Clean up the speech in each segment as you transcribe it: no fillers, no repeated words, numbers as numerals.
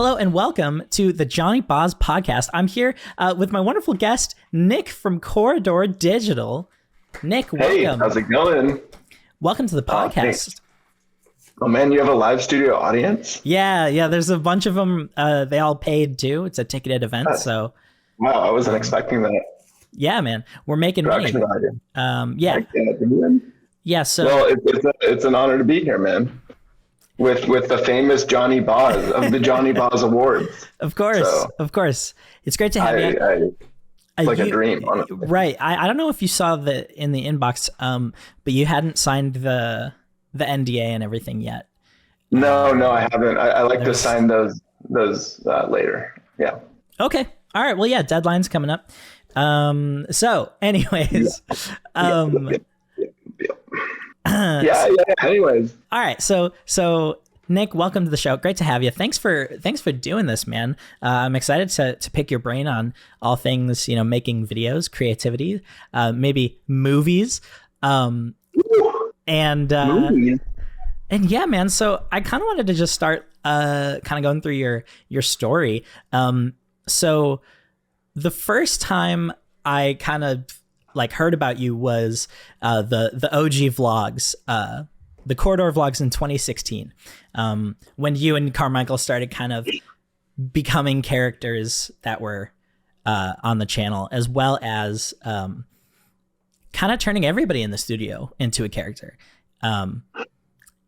Hello and welcome to the Johnyboz podcast. I'm here with my wonderful guest, Nick from Corridor Digital. Nick, welcome. Hey, how's it going? Welcome to the podcast. Oh man, you have a live studio audience? Yeah. There's a bunch of them. They all paid too. It's a ticketed event. So. Wow, I wasn't expecting that. Yeah, man, we're making money. Yeah. Yeah. So. Well, it's an honor to be here, man. With the famous Johnyboz of the Johnyboz Awards. Of course. It's great to have you. It's like a dream, honestly. Right. I don't know if you saw in the inbox, but you hadn't signed the NDA and everything yet. No, I haven't. I like to sign those later. Yeah. Okay. All right. Well, yeah, deadline's coming up. So anyways, Yeah. Anyways. All right. So Nick, welcome to the show. Great to have you. Thanks for doing this, man. I'm excited to pick your brain on all things, making videos, creativity, maybe movies, and yeah, man. So I kind of wanted to just start kind of going through your story. So the first time I kind of heard about you was the OG vlogs, the Corridor vlogs in 2016, when you and Carmichael started kind of becoming characters that were on the channel, as well as kind of turning everybody in the studio into a character,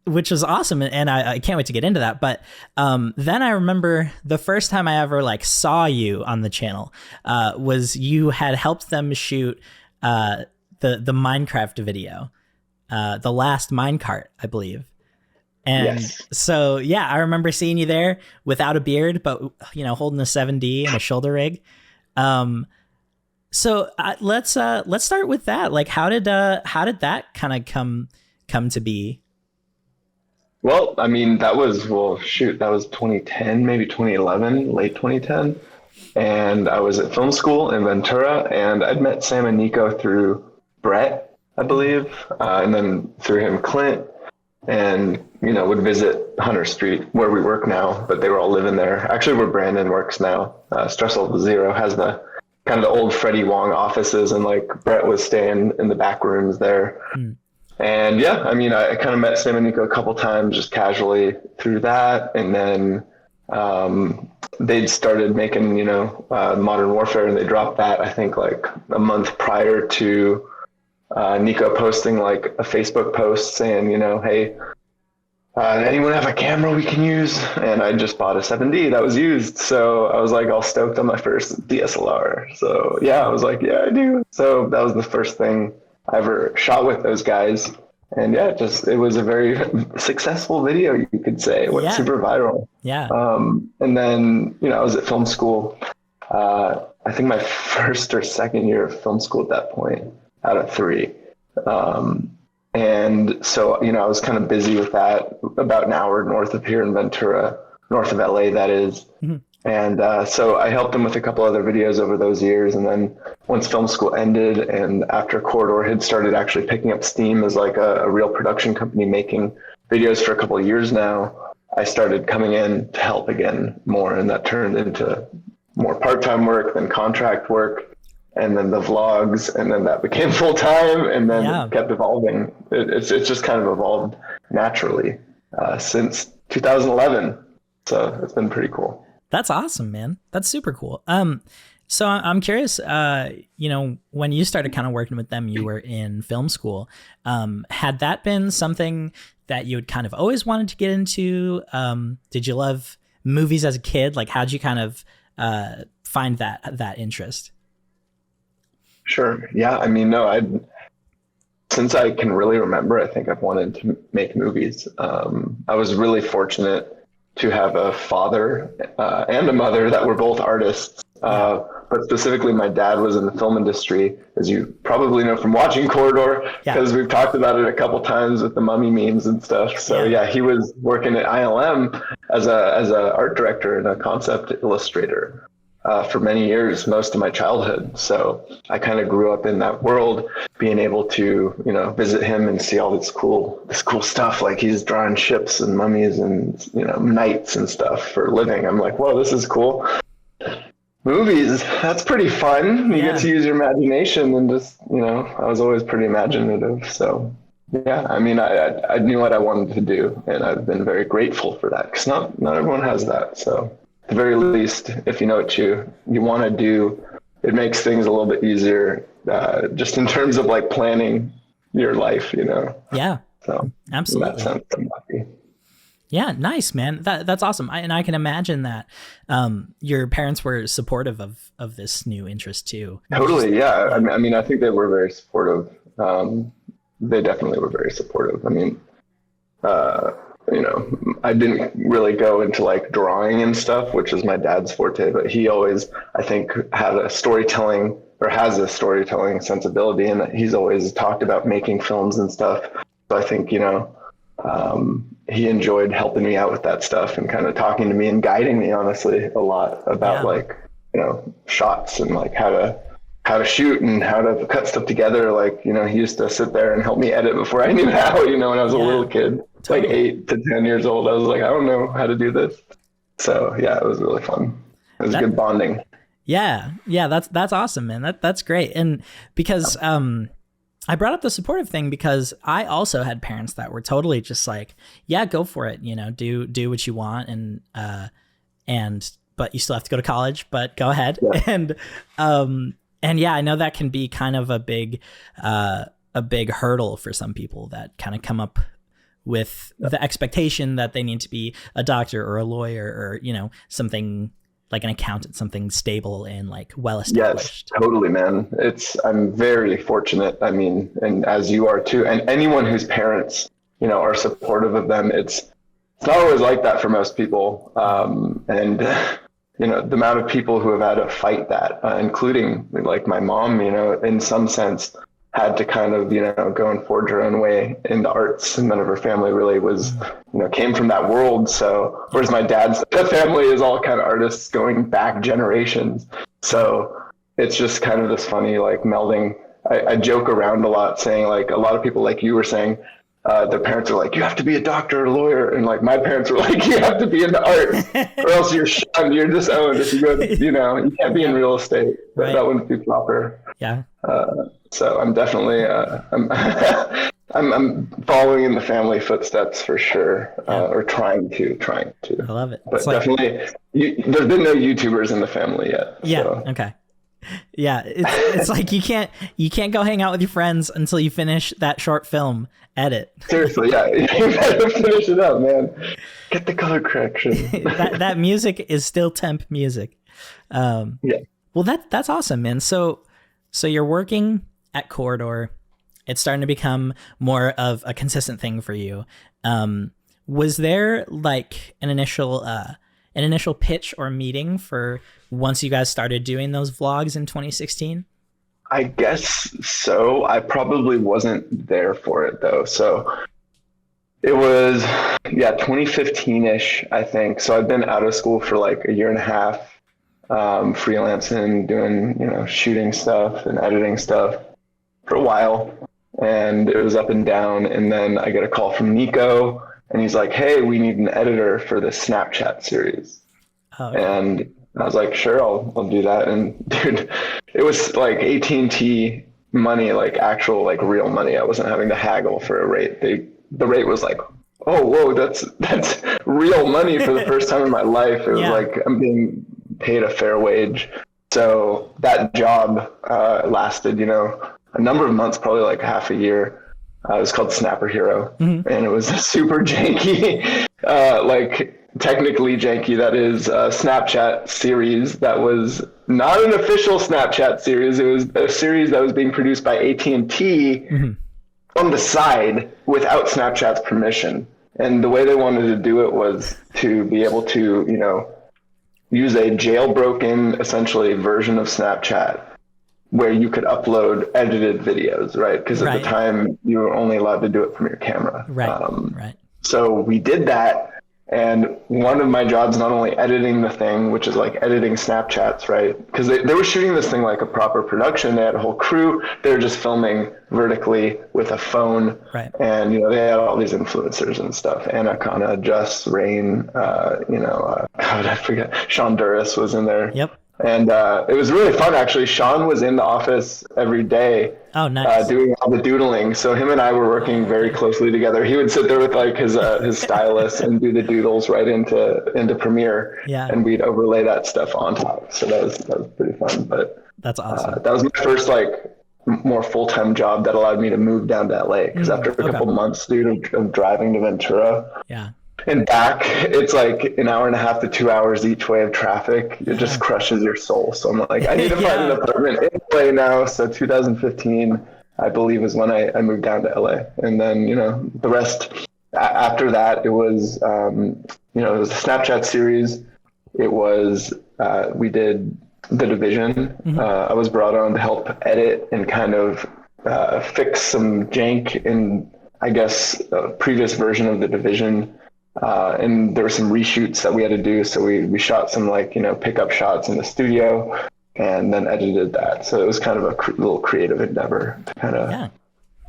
which was awesome. And I can't wait to get into that. But then I remember the first time I ever saw you on the channel was you had helped them shoot the Minecraft video, the last minecart, I believe. And So, yeah, I remember seeing you there without a beard, but, holding a 7D and a shoulder rig. So let's start with that. How did that kind of come to be? Well, I mean, that was 2010, maybe 2011, late 2010. And I was at film school in Ventura, and I'd met Sam and Nico through Brett, I believe, and then through him, Clint, and, would visit Hunter Street where we work now, but they were all living there. Actually, where Brandon works now. Stress Level Zero has the kind of the old Freddie Wong offices, and Brett was staying in the back rooms there. And yeah, I mean, I kind of met Sam and Nico a couple times just casually through that. And then they'd started making, Modern Warfare, and they dropped that, I think, a month prior to Nico posting a Facebook post saying, hey, anyone have a camera we can use? And I just bought a 7D that was used. So I was all stoked on my first DSLR. So yeah, I was yeah, I do. So that was the first thing I ever shot with those guys. And yeah, it was a very successful video, you could say. It went super viral. Yeah. And then, I was at film school. I think my first or second year of film school at that point, out of 3. And so, I was kind of busy with that, about an hour north of here in Ventura, north of LA, that is. Mm-hmm. And so I helped them with a couple other videos over those years. And then once film school ended, and after Corridor had started actually picking up steam as a real production company making videos for a couple of years now, I started coming in to help again more. And that turned into more part-time work, then contract work, and then the vlogs. And then that became full-time, and then it kept evolving. It's just kind of evolved naturally since 2011. So it's been pretty cool. That's awesome, man. That's super cool. So I'm curious, when you started kind of working with them, you were in film school. Had that been something that you had kind of always wanted to get into? Did you love movies as a kid? How'd you kind of find that interest? Sure. Yeah. I mean, no, since I can really remember, I think I've wanted to make movies. I was really fortunate to have a father and a mother that were both artists. But specifically, my dad was in the film industry, as you probably know from watching Corridor, because we've talked about it a couple times with the mummy memes and stuff. So yeah, he was working at ILM as a art director and a concept illustrator. for many years, most of my childhood. So I kind of grew up in that world, being able to, visit him and see all this cool stuff. Like he's drawing ships and mummies and, knights and stuff for a living. I'm like, whoa, this is cool. Movies, that's pretty fun. You get to use your imagination and just, I was always pretty imaginative. So yeah, I mean, I knew what I wanted to do, and I've been very grateful for that, because not everyone has that. So at the very least, if you know what you want to do, it makes things a little bit easier, just in terms of like planning your life, Yeah. So absolutely. In that sense, I'm happy. Yeah, nice, man. That's awesome. I can imagine that your parents were supportive of this new interest too. Totally, yeah. I mean, I think they were very supportive. They definitely were very supportive. I mean, I didn't really go into like drawing and stuff, which is my dad's forte, but he always, I think, has a storytelling sensibility, and he's always talked about making films and stuff. So I think, he enjoyed helping me out with that stuff and kind of talking to me and guiding me, honestly, a lot about like, shots and like how to shoot and how to cut stuff together. Like, he used to sit there and help me edit before I knew how, when I was a little kid, like 8 to 10 years old. I was like, I don't know how to do this. So yeah, it was really fun. It was good bonding. Yeah. That's awesome, man. That's great. And because, I brought up the supportive thing because I also had parents that were totally just like, yeah, go for it. Do what you want. But you still have to go to college, but go ahead. Yeah. And yeah, I know that can be kind of a big hurdle for some people that kind of come up with the expectation that they need to be a doctor or a lawyer or, something like an accountant, something stable and like well-established. Yes, totally, man. I'm very fortunate. I mean, and as you are too, and anyone whose parents, are supportive of them, it's not always like that for most people. And the amount of people who have had to fight that, including like my mom, in some sense had to kind of, go and forge her own way in the arts. And none of her family really was, came from that world. So, whereas my dad's family is all kind of artists going back generations. So it's just kind of this funny, like melding. I joke around a lot saying, like, a lot of people, like you were saying, their parents are like, you have to be a doctor or a lawyer. And like, my parents were like, you have to be into art or else you're shunned, you're disowned. If you go, you can't be in real estate. Right. That wouldn't be proper. Yeah. So I'm definitely, I'm following in the family footsteps for sure, or trying to. I love it. But definitely, there's been no YouTubers in the family yet. Yeah. So. Okay. Yeah. It's like you can't go hang out with your friends until you finish that short film edit. Seriously, yeah. You gotta finish it up, man. Get the color correction. that music is still temp music. Yeah. Well, that's awesome, man. So you're working at Corridor. It's starting to become more of a consistent thing for you. Was there like an initial pitch or meeting for once you guys started doing those vlogs in 2016? I guess so. I probably wasn't there for it though. So it was, 2015-ish, I think. So I've been out of school for like a year and a half. Freelancing, doing, shooting stuff and editing stuff for a while, and it was up and down. And then I get a call from Nico, and he's like, hey, we need an editor for the Snapchat series. Oh, okay. And I was like, sure, I'll do that. And dude, it was like AT&T money, like actual, like real money. I wasn't having to haggle for a rate. The rate was like, oh, whoa, that's real money for the first time in my life. It was like, I'm being paid a fair wage. So that job lasted, a number of months, probably like half a year. It was called Snapper Hero, and it was a super janky, like technically janky, that is, a Snapchat series that was not an official Snapchat series. It was a series that was being produced by AT&T on the side without Snapchat's permission. And the way they wanted to do it was to be able to, use a jailbroken, essentially, version of Snapchat where you could upload edited videos, right? Because at the time, you were only allowed to do it from your camera. Right. So we did that, And one of my jobs, not only editing the thing, which is like editing Snapchats, right? Because they were shooting this thing like a proper production. They had a whole crew. They were just filming vertically with a phone. Right. And, they had all these influencers and stuff. Anna Kana, Just, Rain, God, I forget. Sean Duras was in there. Yep. And it was really fun, actually. Sean was in the office every day. Oh, nice. Doing all the doodling. So him and I were working very closely together. He would sit there with like his stylus and do the doodles right into Premiere. Yeah. And we'd overlay that stuff on top. So that was pretty fun. But that's awesome. That was my first like more full-time job that allowed me to move down to LA. Because after a couple months, dude, of driving to Ventura. Yeah. And back, it's like an hour and a half to 2 hours each way of traffic. It just crushes your soul. So I'm like, I need to find an apartment in LA now. So 2015, I believe, is when I moved down to LA. And then, the rest after that, it was, it was a Snapchat series. It was, we did The Division. Mm-hmm. I was brought on to help edit and kind of fix some jank in, I guess, a previous version of The Division. And there were some reshoots that we had to do. So we shot some pickup shots in the studio and then edited that. So it was kind of a little creative endeavor to kind of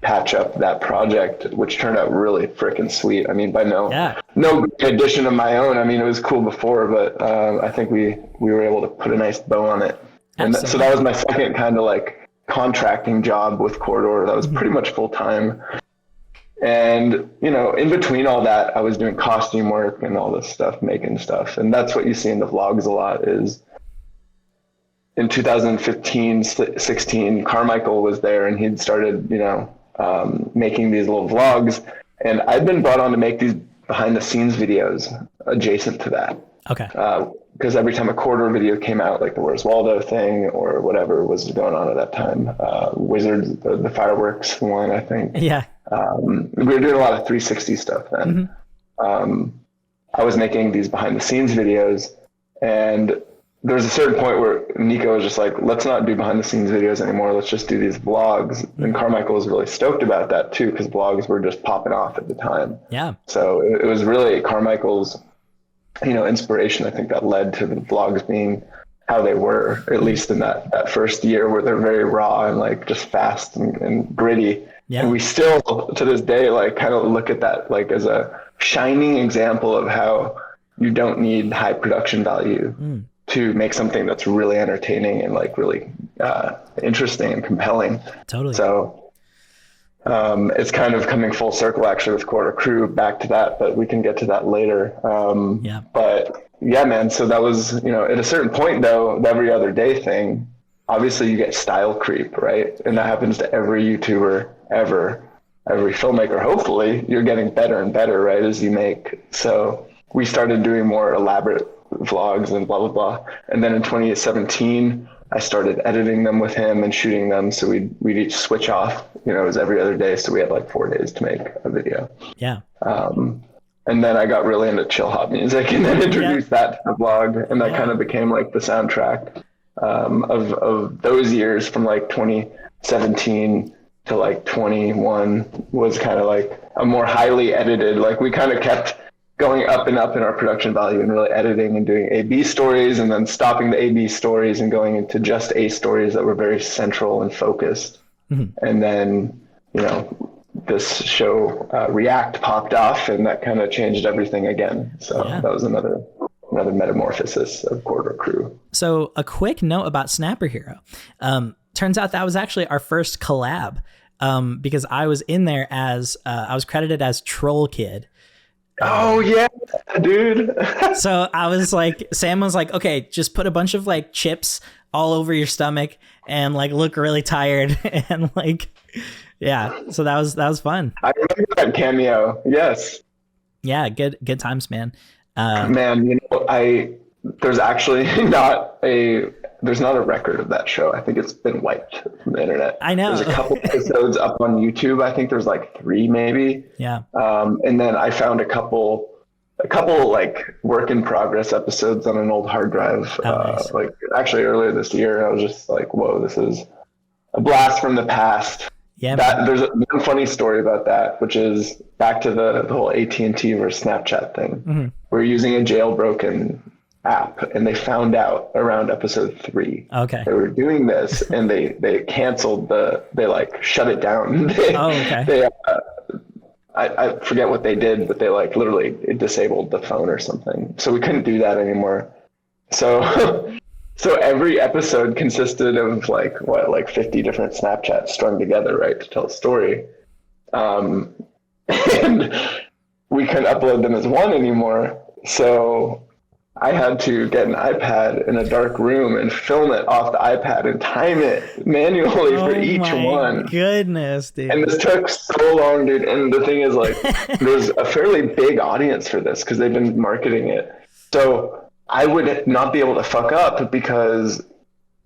patch up that project, which turned out really freaking sweet. I mean, by no addition of my own. I mean, it was cool before, but I think we were able to put a nice bow on it. And so that was my second kind of like contracting job with Corridor. That was pretty much full time. And, in between all that, I was doing costume work and all this stuff, making stuff. And that's what you see in the vlogs a lot is in 2015, 16, Carmichael was there and he'd started, making these little vlogs. And I'd been brought on to make these behind the scenes videos adjacent to that. Okay. Because every time a Corridor video came out, like the Where's Waldo thing or whatever was going on at that time, Wizards, the fireworks one, I think. Yeah. We were doing a lot of 360 stuff then. Mm-hmm. I was making these behind the scenes videos, and there was a certain point where Nico was just like, let's not do behind the scenes videos anymore. Let's just do these vlogs. Mm-hmm. And Carmichael was really stoked about that too, because vlogs were just popping off at the time. Yeah. So it was really Carmichael's, inspiration, I think, that led to the vlogs being how they were, at least in that first year, where they're very raw and like just fast and gritty. Yeah. And we still, to this day, like kind of look at that like as a shining example of how you don't need high production value to make something that's really entertaining and like really interesting and compelling. Totally. So it's kind of coming full circle actually with Quarter Crew back to that, but we can get to that later. But yeah, man. So that was, at a certain point though, the every other day thing, obviously you get style creep, right? And that happens to every YouTuber ever, every filmmaker. Hopefully you're getting better and better, right, as you make. So we started doing more elaborate vlogs and blah, blah, blah. And then in 2017, I started editing them with him and shooting them. So we'd each switch off, it was every other day. So we had like 4 days to make a video. Yeah. And then I got really into chill hop music and then introduced that to the vlog. And that kind of became like the soundtrack of those years from like 2017 to like 21 was kind of like a more highly edited, like we kind of kept going up and up in our production value and really editing and doing A/B stories and then stopping the A/B stories and going into just A stories that were very central and focused. Mm-hmm. And then, this show React popped off and that kind of changed everything again. So that was another metamorphosis of Corridor Crew. So a quick note about Snapper Hero. Turns out that was actually our first collab because I was in there as, I was credited as Troll Kid. Oh yeah, dude. So I was like, Sam was like, okay, just put a bunch of like chips all over your stomach and like look really tired and like, yeah. So that was fun. I remember that cameo. Yes. Yeah. Good times, man. Man, there's actually there's not a record of that show. I think it's been wiped from the internet. I know. There's a couple episodes up on YouTube. I think there's like 3 maybe. Yeah. And then I found a couple like work in progress episodes on an old hard drive. Nice. Like actually earlier this year, I was just like, whoa, this is a blast from the past. Yeah, that there's one funny story about that, which is back to the whole AT&T versus Snapchat thing. Mm-hmm. We're using a jailbroken app, and they found out around episode 3. Okay. They were doing this, and they canceled they like shut it down. Okay. I forget what they did, but they like literally disabled the phone or something. So we couldn't do that anymore. So so every episode consisted of like 50 different Snapchats strung together, right, to tell a story. And we couldn't upload them as one anymore. So I had to get an iPad in a dark room and film it off the iPad and time it manually for each one. Goodness, dude. And this took so long, dude. And the thing is, like, there's a fairly big audience for this because they've been marketing it. So I would not be able to fuck up because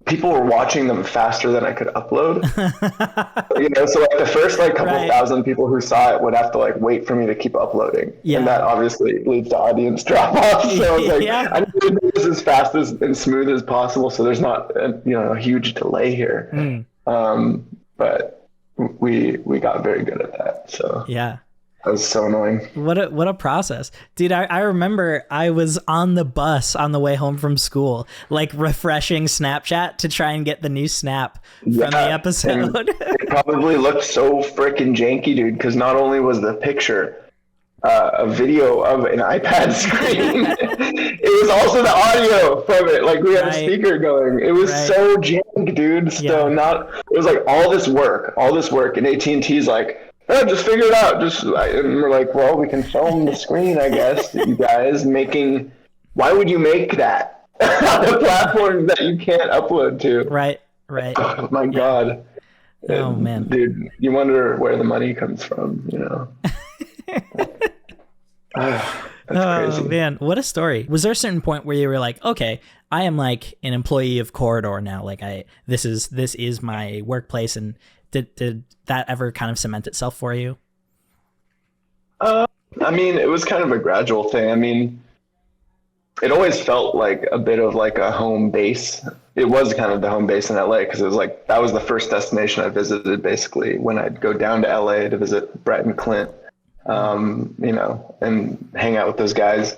people were watching them faster than I could upload. So like the first like couple thousand people who saw it would have to like wait for me to keep uploading. Yeah. And that obviously leads to audience drop off. So I was like, I need to do this as fast and smooth as possible so there's not a huge delay here. But we got very good at that. So yeah. That was so annoying. What a process. Dude, I remember I was on the bus on the way home from school, like refreshing Snapchat to try and get the new snap from the episode. It probably looked so freaking janky, dude, because not only was the picture a video of an iPad screen, it was also the audio from it. Like we had a speaker going. It was so jank, dude. So it was like all this work, and AT&T's like, oh, just figure it out. And we're like, well, we can film the screen, I guess. You guys why would you make that on a platform that you can't upload to? Right. Oh my God. Oh man, dude, you wonder where the money comes from, That's crazy. Man, what a story. Was there a certain point where you were like, okay, I am like an employee of Corridor now. Like this is my workplace, and did that ever kind of cement itself for you? I mean, it was kind of a gradual thing. I mean, it always felt like a bit of like a home base. It was kind of the home base in LA because it was like, that was the first destination I visited basically when I'd go down to LA to visit Brett and Clint, and hang out with those guys.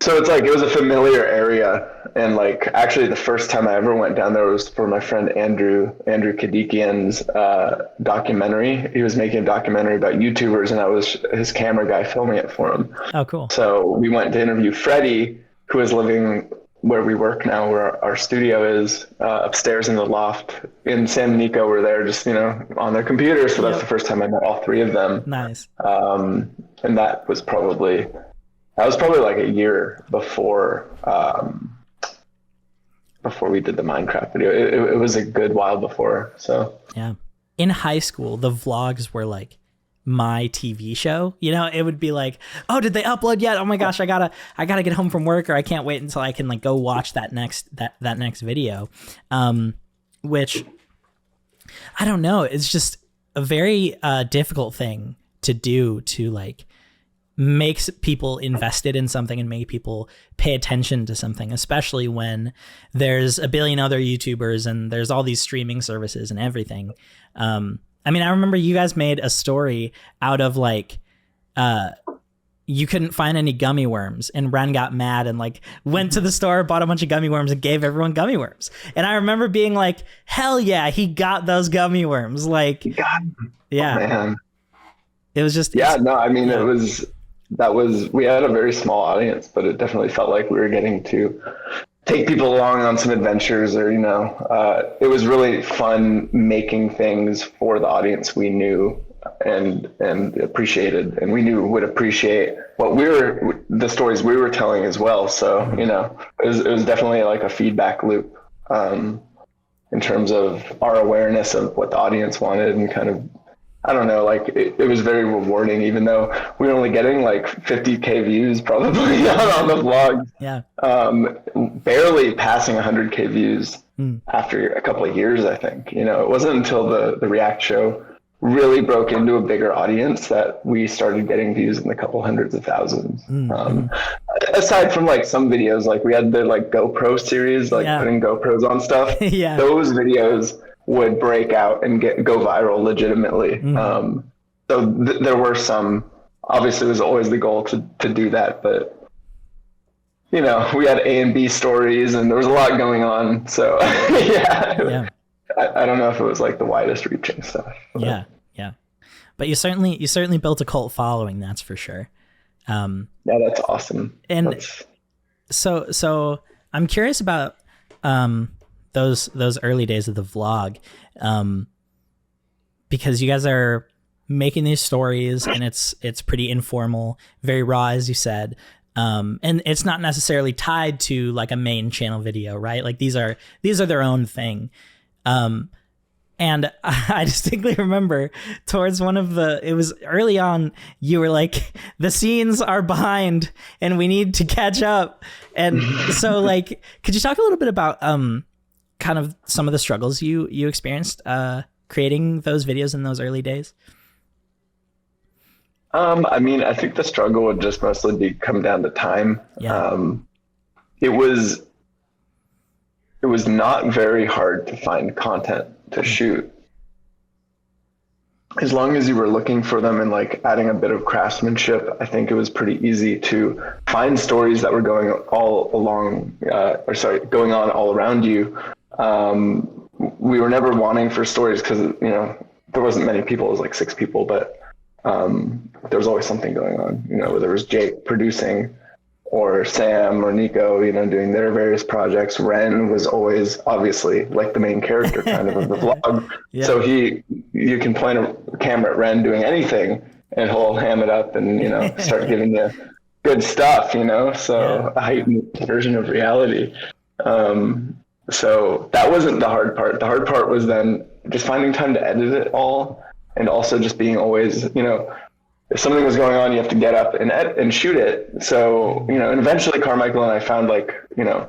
So it's like, it was a familiar area. And like, actually the first time I ever went down there was for my friend Andrew Kadikian's documentary. He was making a documentary about YouTubers and I was his camera guy filming it for him. Oh, cool. So we went to interview Freddie, who is living where we work now, where our studio is, upstairs in the loft in San Benito. We're there just, on their computers. So that's the first time I met all 3 of them. Nice. And that was probably like a year before we did the Minecraft video. It was a good while before. So yeah. In high school, the vlogs were like my TV show. It would be like, oh, did they upload yet? Oh my gosh, I gotta get home from work, or I can't wait until I can like go watch that next video. Which I don't know. It's just a very difficult thing to do to like makes people invested in something and make people pay attention to something, especially when there's a billion other YouTubers and there's all these streaming services and everything. I mean, I remember you guys made a story out of like, you couldn't find any gummy worms and Ren got mad and like went to the store, bought a bunch of gummy worms and gave everyone gummy worms. And I remember being like, hell yeah, he got those gummy worms. Like, yeah, oh, man. It was just, we had a very small audience, but it definitely felt like we were getting to take people along on some adventures, or it was really fun making things for the audience we knew and appreciated, and we knew would appreciate the stories we were telling as well. So it was definitely like a feedback loop in terms of our awareness of what the audience wanted, and kind of, I don't know, like it was very rewarding, even though we were only getting like 50K views probably on the vlog. Yeah. Barely passing 100K views after a couple of years, I think. It wasn't until the React show really broke into a bigger audience that we started getting views in the couple hundreds of thousands. Aside from like some videos, like we had the like GoPro series, like putting GoPros on stuff. Yeah. Those videos would break out and go viral legitimately. So there were some, obviously it was always the goal to do that, but we had A and B stories and there was a lot going on. So yeah. I don't know if it was like the widest reaching stuff. But. Yeah. But you certainly built a cult following, that's for sure. Yeah, that's awesome. And so I'm curious about those early days of the vlog, because you guys are making these stories and it's pretty informal, very raw, as you said. And it's not necessarily tied to like a main channel video, right? Like these are their own thing. And I distinctly remember towards it was early on, you were like, the scenes are behind and we need to catch up. And so like, could you talk a little bit about kind of some of the struggles you experienced creating those videos in those early days? I mean, I think the struggle would just mostly come down to time. Yeah. It was not very hard to find content to shoot. As long as you were looking for them and like adding a bit of craftsmanship, I think it was pretty easy to find stories that were going on all around you. We were never wanting for stories because, there wasn't many people, it was like 6 people, but there was always something going on, whether it was Jake producing or Sam or Nico, doing their various projects. Ren was always obviously like the main character kind of the vlog. Yeah. So you can point a camera at Ren doing anything and he'll ham it up and, start giving you good stuff, so a heightened version of reality. So that wasn't the hard part. The hard part was then just finding time to edit it all. And also just being always, if something was going on, you have to get up and shoot it. So, and eventually Carmichael and I found like, I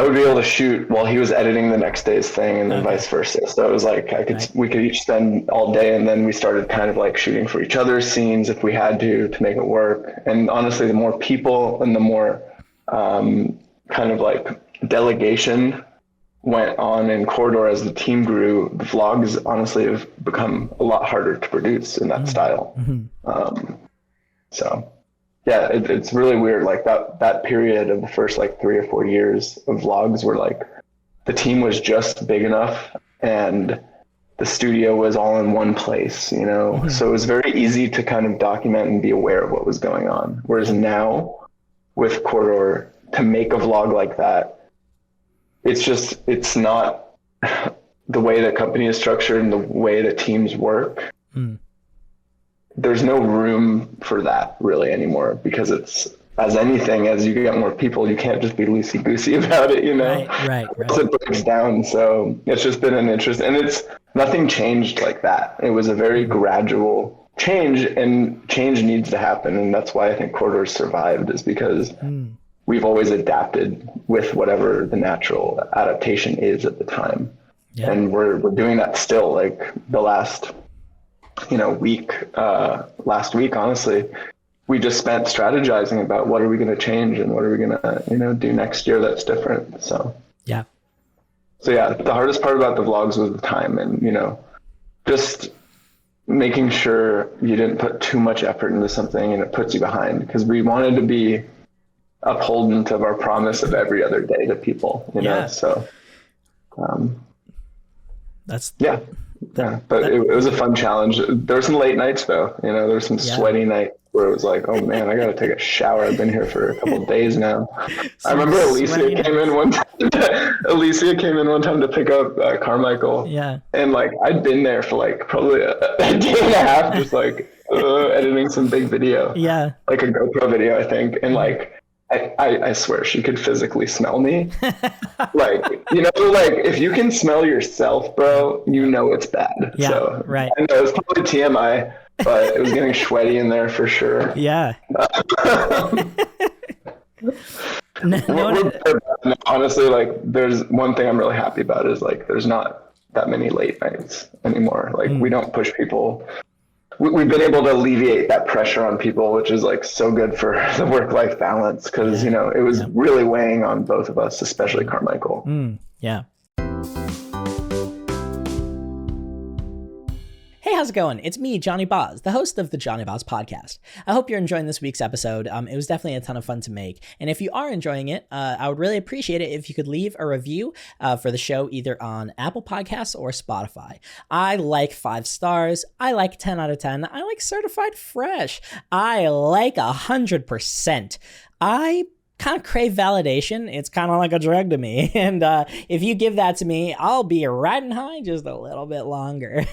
would be able to shoot while he was editing the next day's thing and then vice versa. So it was like, we could each spend all day, and then we started kind of like shooting for each other's scenes if we had to make it work. And honestly, the more people and the more kind of like delegation went on in Corridor as the team grew, the vlogs honestly have become a lot harder to produce in that style. So yeah, it's really weird. Like that period of the first like 3 or 4 years of vlogs were like, the team was just big enough and the studio was all in one place, so it was very easy to kind of document and be aware of what was going on. Whereas now with Corridor, to make a vlog like that, it's not the way the company is structured and the way that teams work. There's no room for that really anymore, because it's, as anything, as you get more people, you can't just be loosey-goosey about it, Right. So it breaks down. So it's just been an interest, and nothing changed like that. It was a very gradual change, and change needs to happen. And that's why I think Corridor survived, is because we've always adapted with whatever the natural adaptation is at the time. Yeah. And we're doing that still. Like the last, last week, honestly, we just spent strategizing about what are we going to change and what are we going to, do next year that's different. So yeah, the hardest part about the vlogs was the time, and, just making sure you didn't put too much effort into something and it puts you behind, because we wanted to be upholdent of our promise of every other day to people, so but it was a fun challenge. There were some late nights though, there were some sweaty nights where it was like, oh man, I gotta take a shower. I've been here for a couple of days now. I remember Alicia came in one time to pick up Carmichael, and like I'd been there for like probably a day and a half, just like editing some big video, like a GoPro video, I think, and like I swear she could physically smell me. Like, like if you can smell yourself, bro, it's bad. Yeah, so, right. I know it's probably TMI, but it was getting sweaty in there for sure. Yeah. Honestly, like there's one thing I'm really happy about is like there's not that many late nights anymore. Like we don't push people. We've been able to alleviate that pressure on people, which is like so good for the work-life balance, because, it was really weighing on both of us, especially Carmichael. Yeah. how's it going? It's me, Johnyboz, the host of the Johnyboz podcast. I hope you're enjoying this week's episode. It was definitely a ton of fun to make. And if you are enjoying it, I would really appreciate it if you could leave a review for the show either on Apple Podcasts or Spotify. I like 5 stars. I like 10 out of 10. I like certified fresh. I like 100%. I kind of crave validation. It's kind of like a drug to me. And if you give that to me, I'll be riding high just a little bit longer.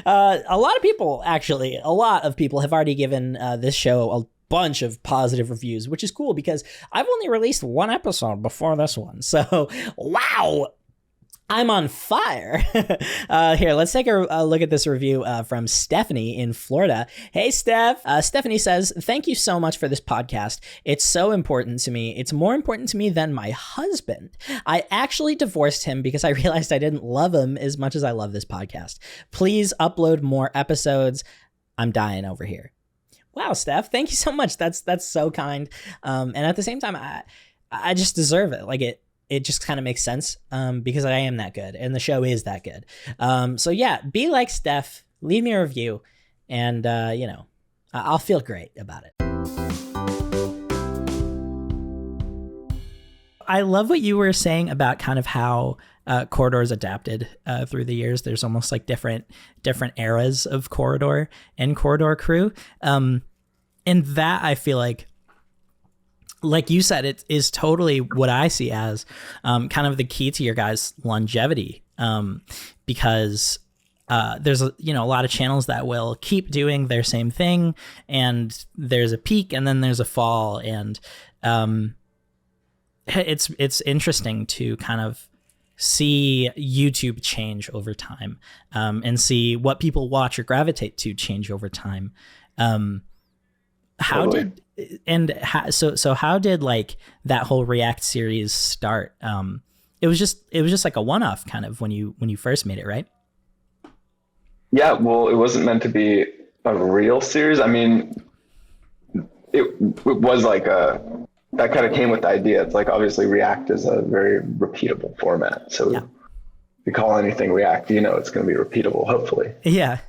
A lot of people have already given this show a bunch of positive reviews, which is cool because I've only released 1 episode before this one. So, wow. I'm on fire. Here, let's take a look at this review from Stephanie in Florida. Hey, Steph. Stephanie says, thank you so much for this podcast. It's so important to me. It's more important to me than my husband. I actually divorced him because I realized I didn't love him as much as I love this podcast. Please upload more episodes. I'm dying over here. Wow, Steph, thank you so much. That's so kind. And at the same time, I just deserve it. Like it just kind of makes sense because I am that good and the show is that good. So yeah, be like Steph, leave me a review and, I'll feel great about it. I love what you were saying about kind of how Corridor's adapted through the years. There's almost like different eras of Corridor and Corridor Crew. And that I feel like you said, it is totally what I see as kind of the key to your guys' longevity, because there's a lot of channels that will keep doing their same thing, and there's a peak and then there's a fall, and it's interesting to kind of see YouTube change over time, and see what people watch or gravitate to change over time. How did like that whole React series start? It was just like a one-off kind of when you first made it, right? Yeah, well, it wasn't meant to be a real series. I mean, it was like that kind of came with the idea. It's like, obviously React is a very repeatable format. So if you call anything React, it's going to be repeatable, hopefully. Yeah.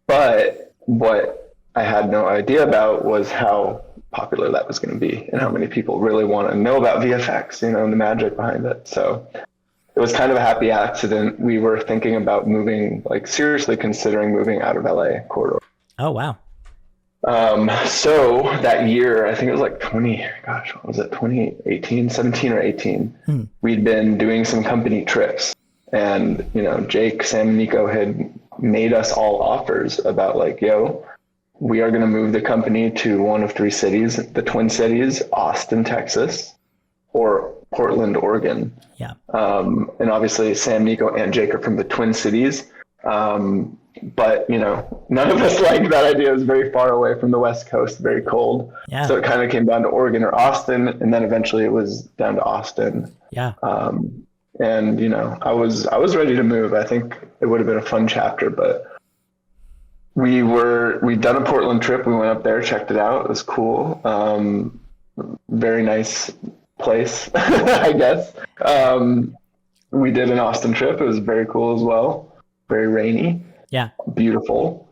But what I had no idea about was how popular that was going to be and how many people really want to know about VFX, and the magic behind it. So it was kind of a happy accident. We were thinking about moving, like seriously considering moving out of LA Corridor. Oh, wow. So that year, I think it was like 2018, 17 or 18, we'd been doing some company trips, and, Jake, Sam, and Nico had made us all offers about like, yo, we are going to move the company to one of 3 cities, the Twin Cities, Austin, Texas, or Portland, Oregon. Yeah. And obviously Sam, Nico, and Jake are from the Twin Cities. But, none of us liked that idea. It was very far away from the West Coast, very cold. Yeah. So it kind of came down to Oregon or Austin. And then eventually it was down to Austin. Yeah. And, I was ready to move. I think it would have been a fun chapter, but we'd done a Portland trip. We went up there, checked it out. It was cool. Very nice place, I guess. We did an Austin trip. It was very cool as well. Very rainy. Yeah. Beautiful.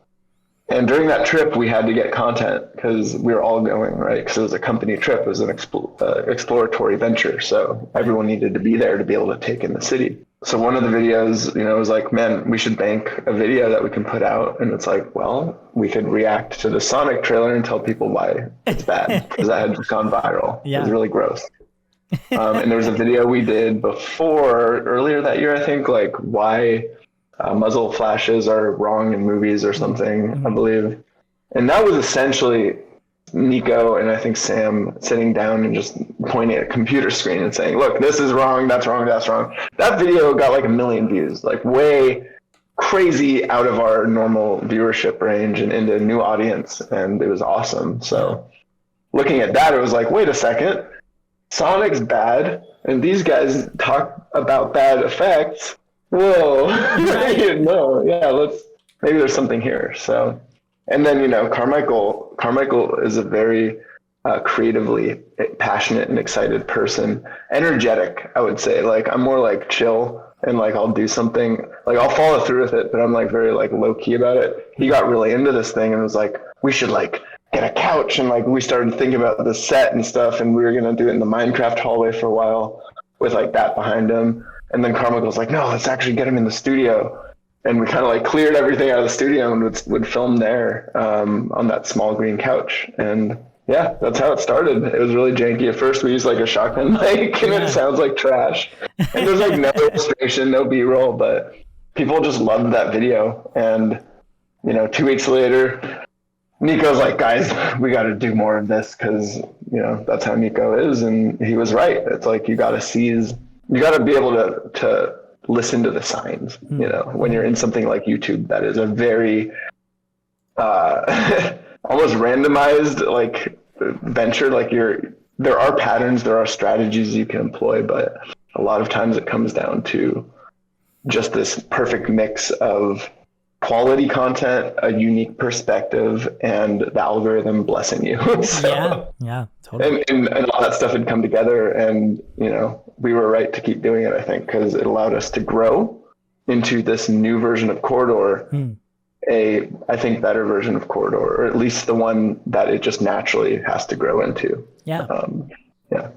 And during that trip, we had to get content because we were all going, right? Because it was a company trip. It was an exploratory venture. So everyone needed to be there to be able to take in the city. So one of the videos, was like, man, we should bank a video that we can put out. And it's like, well, we could react to the Sonic trailer and tell people why it's bad, because that had just gone viral. Yeah. It was really gross. And there was a video we did earlier that year, I think, like why muzzle flashes are wrong in movies or something, I believe. And that was essentially Nico and I think Sam sitting down and just pointing at a computer screen and saying, look, this is wrong, that's wrong, that's wrong. That video got like 1 million views, like way crazy out of our normal viewership range and into a new audience. And it was awesome. So looking at that, it was like, wait a second, Sonic's bad. And these guys talk about bad effects. Whoa, no, yeah, maybe there's something here. So, and then, Carmichael is a very creatively passionate and excited person, energetic, I would say. Like, I'm more like chill, and like I'll do something, like I'll follow through with it, but I'm like very like low key about it. He got really into this thing and was like, we should like get a couch, and like we started thinking about the set and stuff, and we were gonna do it in the Minecraft hallway for a while with like that behind him. And then Carmichael's like, no, let's actually get him in the studio. And we kind of like cleared everything out of the studio and would film there on that small green couch. And yeah, that's how it started. It was really janky. At first we used like a shotgun mic and it sounds like trash. And there's like no illustration, no B-roll, but people just loved that video. And, you know, 2 weeks later, Nico's like, guys, we got to do more of this because, you know, that's how Nico is. And he was right. It's like, you got to be able to listen to the signs, you know, when you're in something like YouTube, that is a very almost randomized like venture. Like there are patterns, there are strategies you can employ, but a lot of times it comes down to just this perfect mix of quality content, a unique perspective, and the algorithm blessing you. So, yeah, totally. And all that stuff had come together, and you know, we were right to keep doing it, I think, because it allowed us to grow into this new version of Corridor, I think better version of Corridor, or at least the one that it just naturally has to grow into. Yeah. Yeah.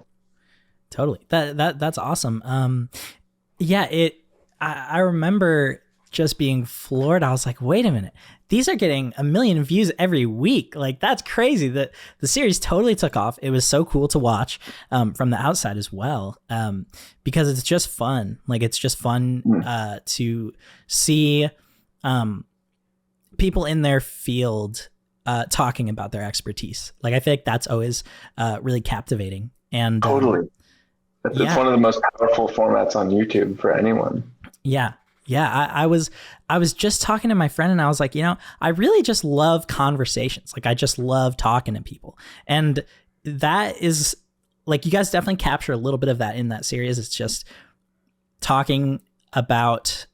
Totally. That's awesome. I remember just being floored. I was like, wait a minute, these are getting 1 million views every week. Like, that's crazy. The series totally took off. It was so cool to watch from the outside as well, because it's just fun. Like, it's just fun to see people in their field talking about their expertise. Like, I feel like that's always really captivating. And totally. It's one of the most powerful formats on YouTube for anyone. Yeah. Yeah, I was just talking to my friend and I was like, you know, I really just love conversations. Like, I just love talking to people. And that is like, you guys definitely capture a little bit of that in that series. It's just talking about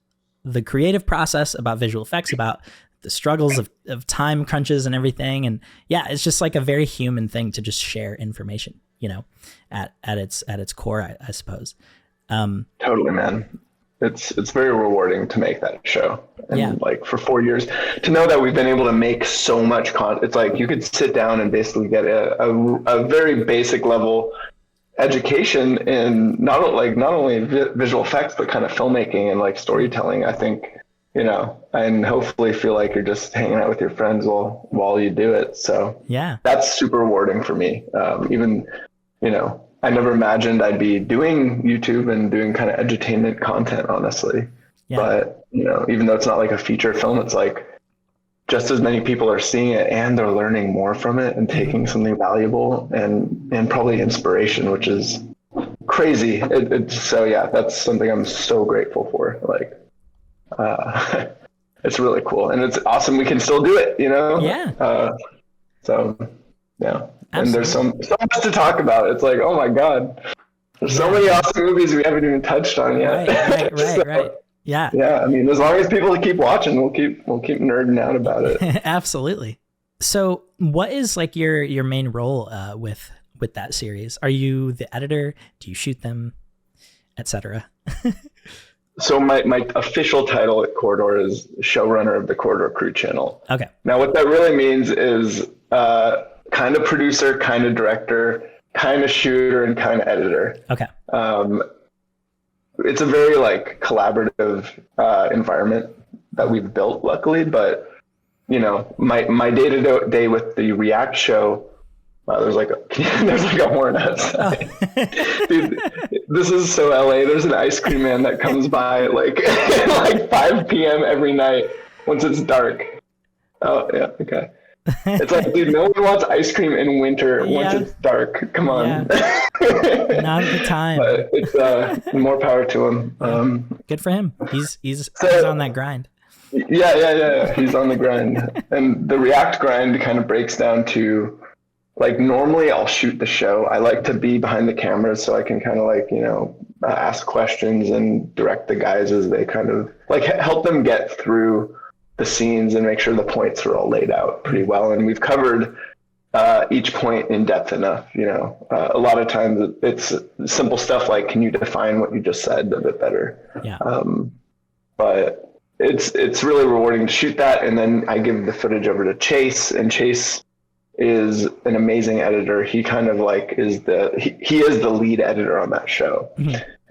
the creative process, about visual effects, about the struggles of time crunches and everything. And yeah, it's just like a very human thing to just share information, you know, at its core, I suppose. Totally, man. It's very rewarding to make that show. And like for 4 years to know that we've been able to make so much content. It's like you could sit down and basically get a very basic level education in not only visual effects, but kind of filmmaking and like storytelling, I think, you know, and hopefully feel like you're just hanging out with your friends while you do it. So yeah, that's super rewarding for me. Even, you know, I never imagined I'd be doing YouTube and doing kind of edutainment content, honestly. Yeah. But, you know, even though it's not like a feature film, it's like just as many people are seeing it and they're learning more from it and taking something valuable and probably inspiration, which is crazy. So yeah, that's something I'm so grateful for. Like, it's really cool and it's awesome. We can still do it, you know? Yeah. So yeah. Absolutely. And there's so much to talk about. It's like, oh my God, there's so many awesome movies we haven't even touched on yet. Right. Yeah. Yeah. I mean, as long as people keep watching, we'll keep nerding out about it. Absolutely. So what is like your main role with that series? Are you the editor? Do you shoot them, etc.? So my official title at Corridor is showrunner of the Corridor Crew channel. Okay. Now what that really means is kind of producer, kind of director, kind of shooter, and kind of editor. Okay. It's a very like collaborative environment that we've built, luckily. But you know, my day to day with the React show, there's like a horn outside. Dude, this is so LA. There's an ice cream man that comes by like 5 p.m. every night once it's dark. Oh yeah, okay. It's like, dude, no one wants ice cream in winter once it's dark. Come on. Yeah. Not the time. But it's more power to him. Good for him. He's on that grind. Yeah. He's on the grind. And the React grind kind of breaks down to, like, normally I'll shoot the show. I like to be behind the camera so I can kind of like, you know, ask questions and direct the guys as they kind of like help them get through the scenes and make sure the points are all laid out pretty well. And we've covered each point in depth enough. A lot of times it's simple stuff like, can you define what you just said a bit better? Yeah. But it's really rewarding to shoot that, and then I give the footage over to Chase, and Chase is an amazing editor. He kind of like he is the lead editor on that show.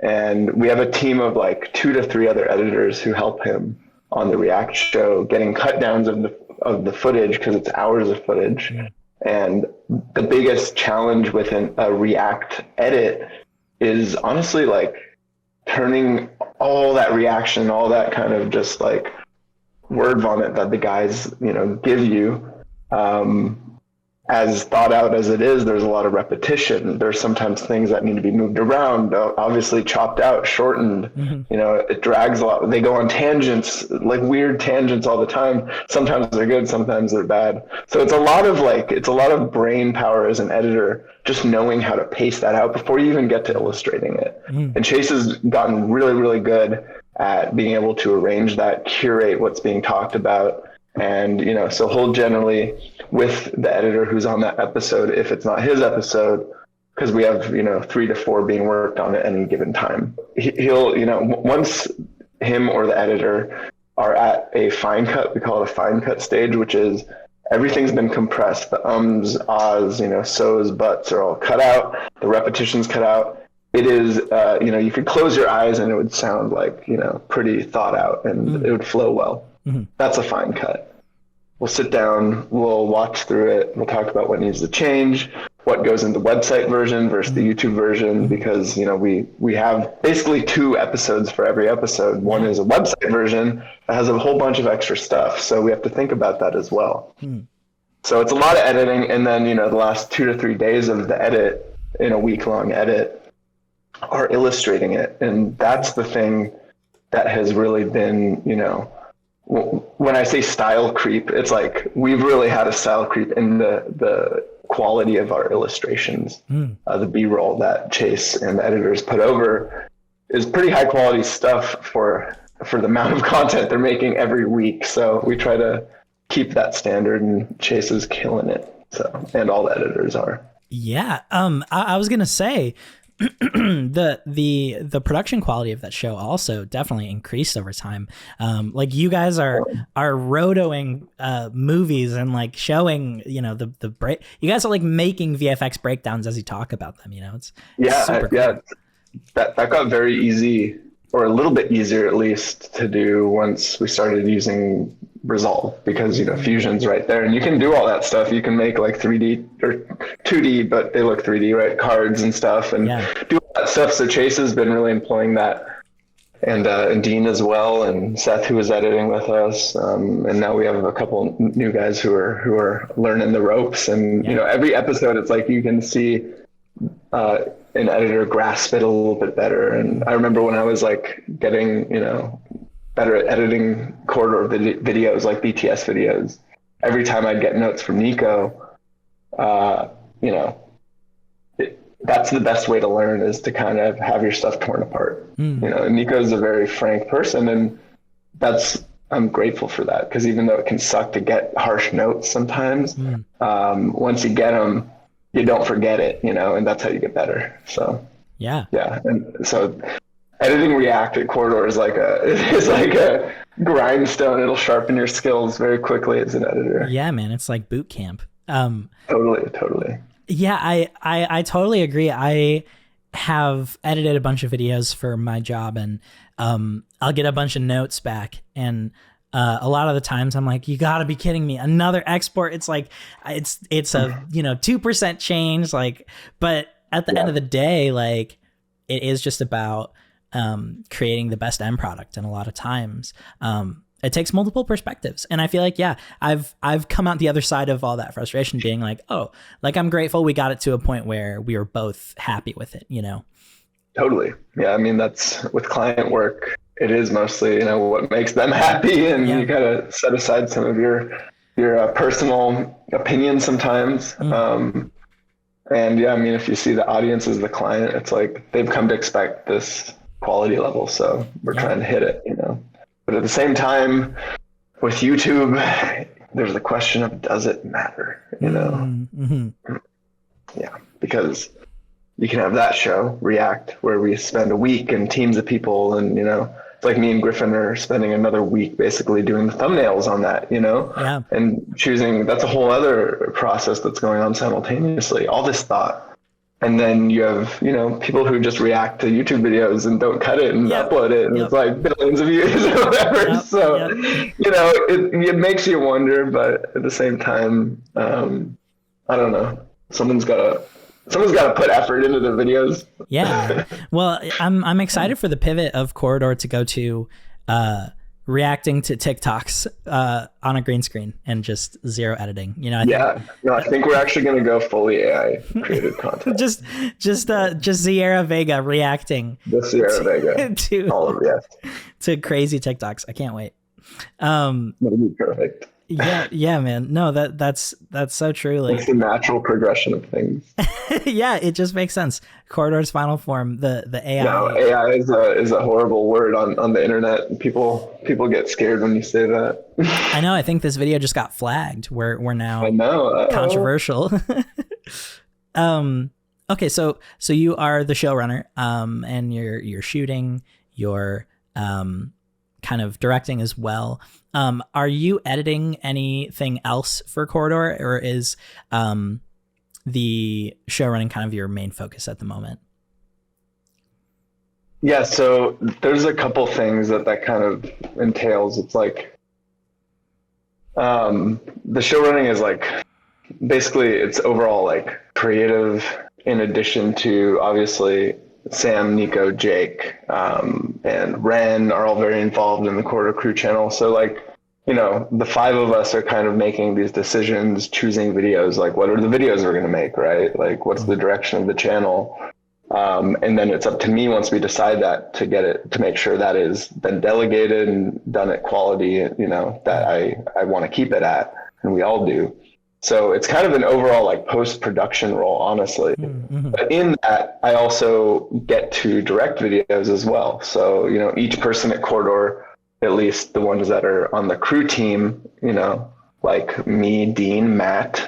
And we have a team of like 2 to 3 other editors who help him on the React show, getting cut downs of the footage, because it's hours of footage. And the biggest challenge with a React edit is honestly like turning all that reaction, all that kind of just like word vomit that the guys, give you, as thought out as it is, there's a lot of repetition. There's sometimes things that need to be moved around, obviously chopped out, shortened. It drags a lot. They go on tangents, like weird tangents all the time. Sometimes they're good, sometimes they're bad. So it's a lot of brain power as an editor, just knowing how to pace that out before you even get to illustrating it. And Chase has gotten really, really good at being able to arrange that, curate what's being talked about. And, so he'll generally, with the editor who's on that episode, if it's not his episode, because we have, 3 to 4 being worked on at any given time, he'll, once him or the editor are at a fine cut, we call it a fine cut stage, which is everything's been compressed. The ums, ahs, so's, buts are all cut out. The repetition's cut out. It is, you could close your eyes and it would sound like, pretty thought out, and it would flow well. That's a fine cut. We'll sit down, we'll watch through it, we'll talk about what needs to change, what goes in the website version versus the YouTube version, because we have basically 2 episodes for every episode. One is a website version that has a whole bunch of extra stuff, so we have to think about that as well. So it's a lot of editing, and then the last 2 to 3 days of the edit, in a week-long edit, are illustrating it. And that's the thing that has really been, when I say style creep, it's like we've really had a style creep in the quality of our illustrations. The B-roll that Chase and the editors put over is pretty high quality stuff for the amount of content they're making every week. So we try to keep that standard, and Chase is killing it. So, and all the editors are. Yeah. I was going to say, the production quality of that show also definitely increased over time. Like you guys are rotoing movies and like showing, the break. You guys are like making VFX breakdowns as you talk about them. It's super cool. That got very easy, or a little bit easier at least, to do once we started using Resolve, because Fusion's right there, and you can do all that stuff. You can make like 3D or 2D, but they look 3D, right? Cards and stuff, and do all that stuff. So Chase has been really employing that, and Dean as well, and Seth, who was editing with us, and now we have a couple new guys who are learning the ropes. And every episode, it's like you can see an editor grasp it a little bit better. And I remember when I was like getting better at editing corridor videos, like BTS videos, every time I'd get notes from Nico, that's the best way to learn, is to kind of have your stuff torn apart. And Nico's a very frank person, and I'm grateful for that, because even though it can suck to get harsh notes sometimes, once you get them, you don't forget it, and that's how you get better. So yeah. And so editing React at Corridor is like a grindstone. It'll sharpen your skills very quickly as an editor. Yeah, man, it's like boot camp. Totally. Yeah, I totally agree. I have edited a bunch of videos for my job, and I'll get a bunch of notes back, and a lot of the times I'm like, you gotta be kidding me, another export. It's like it's a 2% change, like, but at the end of the day, like, it is just about creating the best end product. And a lot of times it takes multiple perspectives. And I feel like, I've come out the other side of all that frustration, being like, oh, like, I'm grateful we got it to a point where we were both happy with it, Totally. Yeah. I mean, that's with client work, it is mostly, what makes them happy. And you gotta set aside some of your personal opinions sometimes. And I mean, if you see the audience as the client, it's like they've come to expect this quality level, so we're trying to hit it, But at the same time, with YouTube, there's the question of, does it matter? You know? Mm-hmm. Yeah, because you can have that show, React, where we spend a week and teams of people, and, you know, it's like me and Griffin are spending another week basically doing the thumbnails on that, you know? Yeah. And choosing, that's a whole other process that's going on simultaneously, all this thought. And then you have, you know, people who just react to YouTube videos and don't cut it and upload it, and it's like billions of views or whatever. So, you know, it makes you wonder, but at the same time, I don't know. Someone's got to put effort into the videos. Yeah. Well, I'm excited for the pivot of Corridor to go to reacting to TikToks on a green screen and just zero editing. You know, I think we're actually going to go fully AI created content. just Sierra Vega reacting. The Sierra Vega to crazy TikToks. I can't wait. That'll be perfect. Yeah, man. No, that's so true. Like, it's the natural progression of things. Yeah, it just makes sense. Corridor's final form, the AI. No, AI is a horrible word on the internet. People get scared when you say that. I know. I think this video just got flagged. We're now controversial. Okay, so you are the showrunner, and you're shooting, you're kind of directing as well. Are you editing anything else for Corridor, or is the show running kind of your main focus at the moment? Yeah, so there's a couple things that kind of entails. It's like the show running is like basically it's overall like creative, in addition to obviously Sam, Nico, Jake, and Ren are all very involved in the Corridor Crew channel. So like, you know, the five of us are kind of making these decisions, choosing videos, like what are the videos we're going to make, right? Like what's the direction of the channel? And then it's up to me once we decide that to get it, to make sure that is then delegated and done at quality, you know, that I want to keep it at, and we all do. So it's kind of an overall like post-production role, honestly. Mm-hmm. But in that, I also get to direct videos as well. So, you know, each person at Corridor, at least the ones that are on the crew team, you know, like me, Dean, Matt,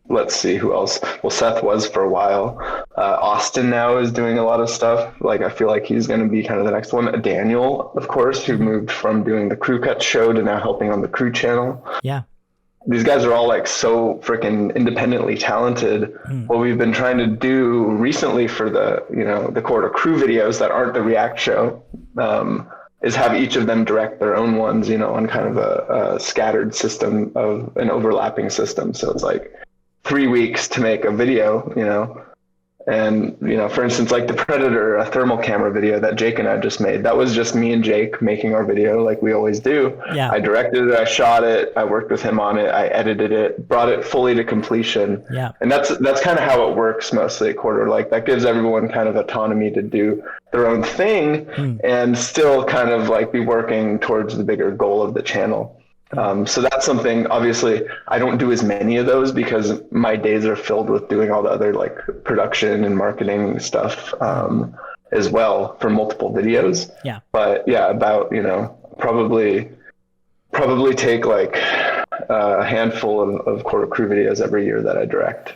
let's see who else. Well, Seth was for a while. Austin now is doing a lot of stuff. Like, I feel like he's going to be kind of the next one. Daniel, of course, who moved from doing the Crew Cut show to now helping on the crew channel. Yeah. These guys are all like so freaking independently talented. What we've been trying to do recently for the, you know, the Corridor Crew videos that aren't the React show, is have each of them direct their own ones, you know, on kind of a scattered system of an overlapping system. So it's like 3 weeks to make a video, you know, and, you know, for instance, like the Predator, a thermal camera video that Jake and I just made, that was just me and Jake making our video like we always do. Yeah. I directed it, I shot it, I worked with him on it, I edited it, brought it fully to completion. Yeah. And that's kind of how it works mostly at Corridor. Like that gives everyone kind of autonomy to do their own thing and still kind of like be working towards the bigger goal of the channel. So that's something, obviously, I don't do as many of those because my days are filled with doing all the other like production and marketing stuff as well for multiple videos. Yeah. But yeah, about, you know, probably take like a handful of Corridor Crew videos every year that I direct,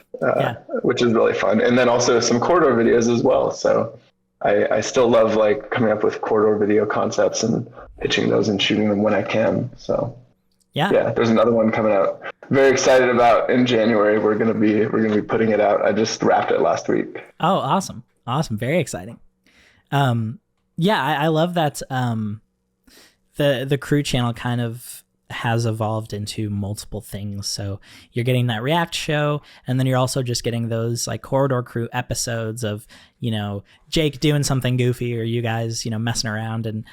which is really fun. And then also some Corridor videos as well. So I still love like coming up with Corridor video concepts and pitching those and shooting them when I can. So yeah, there's another one coming out. Very excited about in January. We're gonna be putting it out. I just wrapped it last week. Oh, awesome! Very exciting. I love that. The crew channel kind of has evolved into multiple things. So you're getting that React show, and then you're also just getting those like Corridor Crew episodes of, you know, Jake doing something goofy or you guys, you know, messing around, and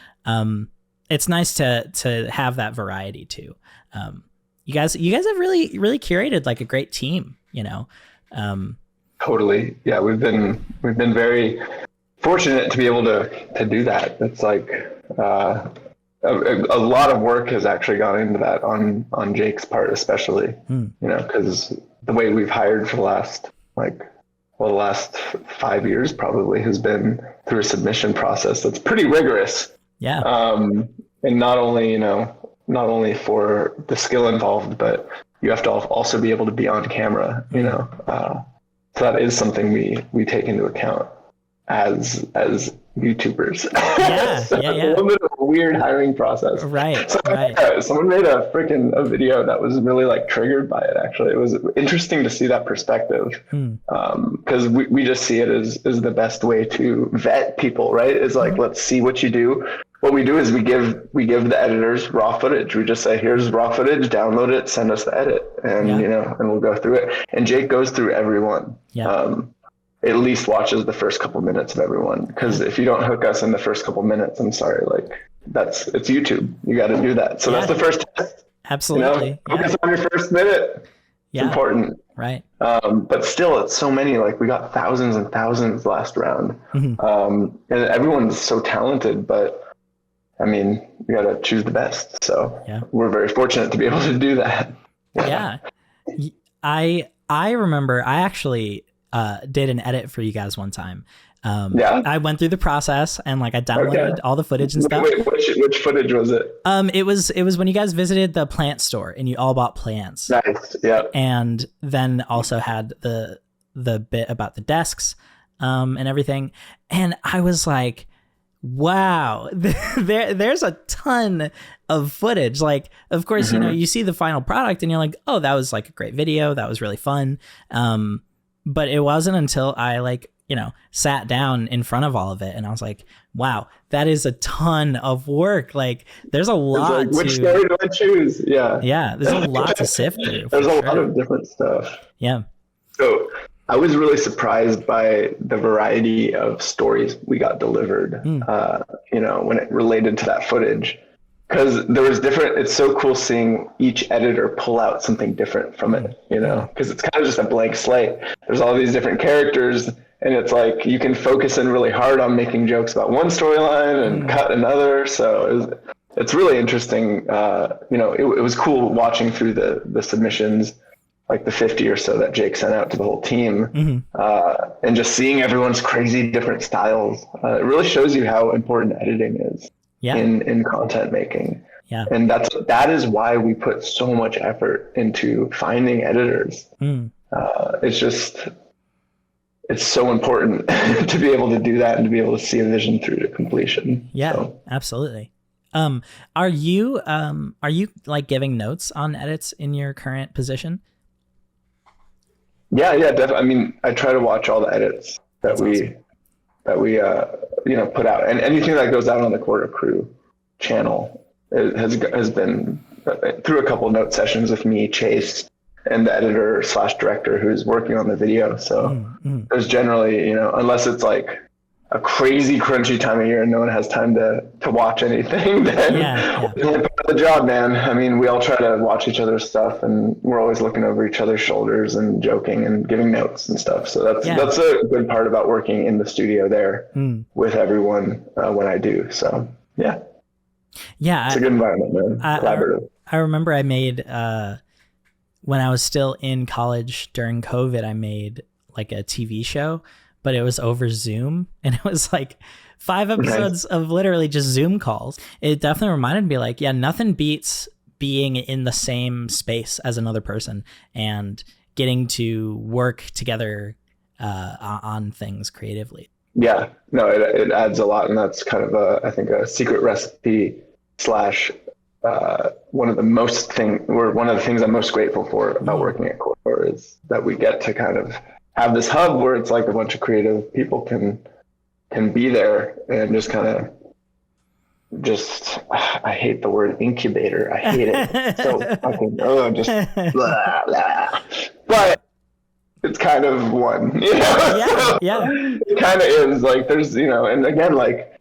it's nice to have that variety too. You guys have really curated like a great team, you know. Totally. Yeah, we've been very fortunate to be able to do that. It's like a lot of work has actually gone into that on Jake's part, especially, you know, because the way we've hired for the last 5 years probably has been through a submission process that's pretty rigorous. Yeah. And not only, you know, not only for the skill involved, but you have to also be able to be on camera, you know. So that is something we take into account as YouTubers. Yeah, So yeah. It's a little bit of a weird hiring process. Right, So, right. someone made a video that was really like triggered by it. Actually, it was interesting to see that perspective, because we just see it as the best way to vet people. Right? It's like, let's see what you do. What we do is we give the editors raw footage. We just say, here's raw footage, download it, send us the edit, and you know, and we'll go through it. And Jake goes through every one. Yeah. At least watches the first couple minutes of everyone, because if you don't hook us in the first couple minutes, I'm sorry, like it's YouTube. You got to do that. So that's the first test. Absolutely. You know? Focus on your first minute. It's important. Right. But still, it's so many. Like we got thousands and thousands last round, and everyone's so talented. But I mean, you got to choose the best. So we're very fortunate to be able to do that. Yeah. I remember I actually did an edit for you guys one time. I went through the process and like I downloaded all the footage and stuff. Wait, which footage was it? It was when you guys visited the plant store and you all bought plants. Nice. Yeah. And then also had the bit about the desks and everything. And I was like, wow, there's a ton of footage. Like, of course, you know, you see the final product and you're like, oh, that was like a great video. That was really fun. But it wasn't until I like, you know, sat down in front of all of it and I was like, wow, that is a ton of work. Like there's a lot. Like, which story do I choose? Yeah. Yeah. There's a lot to sift through. There's a lot of different stuff. Yeah. So I was really surprised by the variety of stories we got delivered, you know, when it related to that footage. Because there was different, it's so cool seeing each editor pull out something different from it, you know, because it's kind of just a blank slate. There's all these different characters, and it's like you can focus in really hard on making jokes about one storyline and cut another. So it's really interesting. You know, it was cool watching through the submissions, like the 50 or so that Jake sent out to the whole team, and just seeing everyone's crazy different styles. It really shows you how important editing is. In content making. Yeah. And that is why we put so much effort into finding editors. It's so important to be able to do that and to be able to see a vision through to completion. Yeah, so. Absolutely. Are you like giving notes on edits in your current position? Yeah, definitely. I mean, I try to watch all the edits that we you know, put out, and anything that goes out on the Quarter Crew channel has been through a couple of note sessions with me, Chase, and the editor / director who's working on the video. So there's generally, you know, unless it's like a crazy crunchy time of year and no one has time to watch anything, then it's part of the job, man. I mean, we all try to watch each other's stuff and we're always looking over each other's shoulders and joking and giving notes and stuff. So that's a good part about working in the studio there with everyone when I do. So it's a good environment, man. Collaborative. I remember I made when I was still in college during COVID, I made like a TV show, but it was over Zoom, and it was like 5 episodes of literally just Zoom calls. It definitely reminded me, like, nothing beats being in the same space as another person and getting to work together on things creatively. Yeah, no, it adds a lot, and that's kind of I think a secret recipe / one of the things I'm most grateful for about working at Core is that we get to kind of have this hub where it's like a bunch of creative people can be there and just kind of I hate the word incubator. I hate it. It's so fucking blah, blah. But it's kind of one, you know? It kind of is like there's, you know, and again, like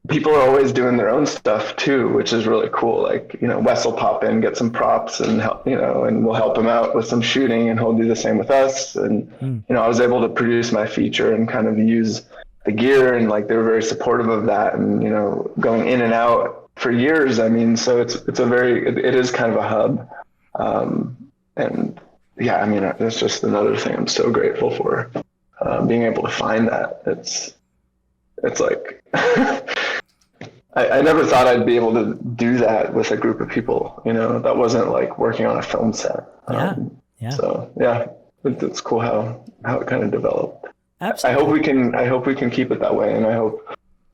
people are always doing their own stuff too, which is really cool. Like, you know, Wes will pop in, get some props and help, you know, and we'll help him out with some shooting and he'll do the same with us. And, you know, I was able to produce my feature and kind of use the gear, and like, they were very supportive of that and, you know, going in and out for years. I mean, so it is kind of a hub. And yeah, I mean, that's just another thing I'm so grateful for, being able to find that. It's like, I never thought I'd be able to do that with a group of people, that wasn't like working on a film set. Yeah. So yeah, it's cool how it kind of developed. Absolutely. I hope we can keep it that way. And I hope,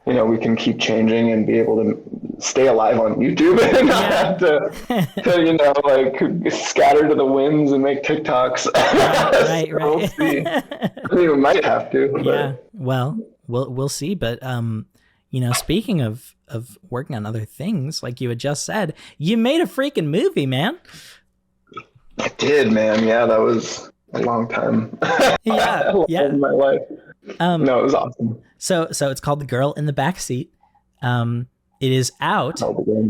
we can keep changing and be able to stay alive on YouTube and not have to like scatter to the winds and make TikToks. Right. We'll see. I think we might have to. But. Yeah. Well, we'll see. But, speaking of working on other things, like you had just said, you made a freaking movie, man. I did, man. Yeah, that was a long time. Yeah. In my life. No, it was awesome. So it's called The Girl in the Backseat. It is out.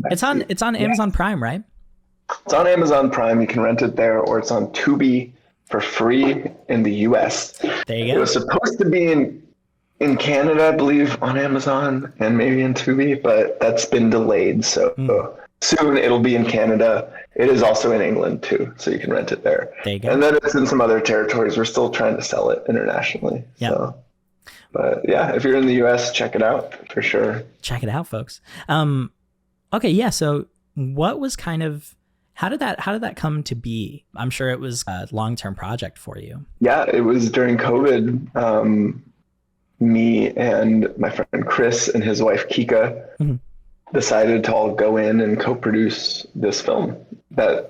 It's on Amazon Prime, right? It's on Amazon Prime. You can rent it there, or it's on Tubi for free in the US. There you go. It was supposed to be in Canada, I believe, on Amazon and maybe in Tubi, but that's been delayed. So soon it'll be in Canada. It is also in England too, so you can rent it there. There you go. And then it's in some other territories. We're still trying to sell it internationally. Yeah. So, but yeah, if you're in the US, check it out for sure. Check it out, folks. Okay, yeah. So what was how did that come to be? I'm sure it was a long-term project for you. Yeah, it was during COVID. Me and my friend Chris and his wife Kika decided to all go in and co-produce this film that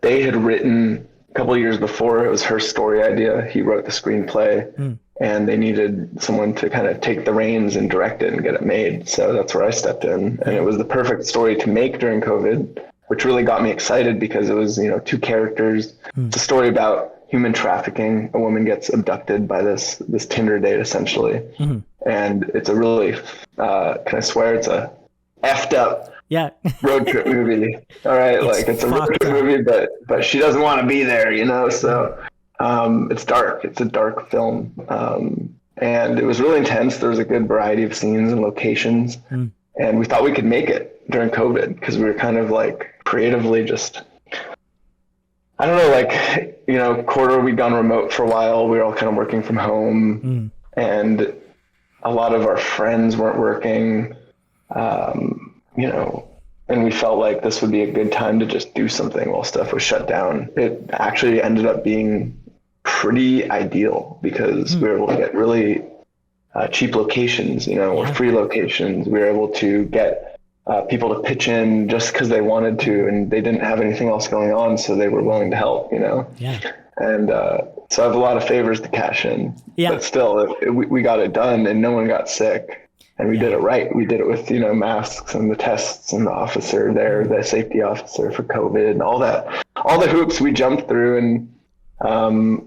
they had written a couple of years before. It was her story idea. He wrote the screenplay and they needed someone to kind of take the reins and direct it and get it made. So that's where I stepped in, and it was the perfect story to make during COVID, which really got me excited because it was, two characters. It's a story about human trafficking. A woman gets abducted by this Tinder date essentially. And it's a really, can I swear, it's a effed up road trip movie. All right. It's a road trip movie, but she doesn't want to be there, so it's dark. It's a dark film. And it was really intense. There was a good variety of scenes and locations. And we thought we could make it during COVID because we were kind of like creatively just, I don't know, quarter we'd gone remote for a while. We were all kind of working from home and a lot of our friends weren't working, and we felt like this would be a good time to just do something while stuff was shut down. It actually ended up being pretty ideal because we were able to get really cheap locations, or free locations. We were able to get people to pitch in just because they wanted to, and they didn't have anything else going on, so they were willing to help, Yeah. And so I have a lot of favors to cash in. Yeah. But still, we got it done, and no one got sick. And we did it right. We did it with, masks and the tests and the officer there, the safety officer for COVID and all the hoops we jumped through. And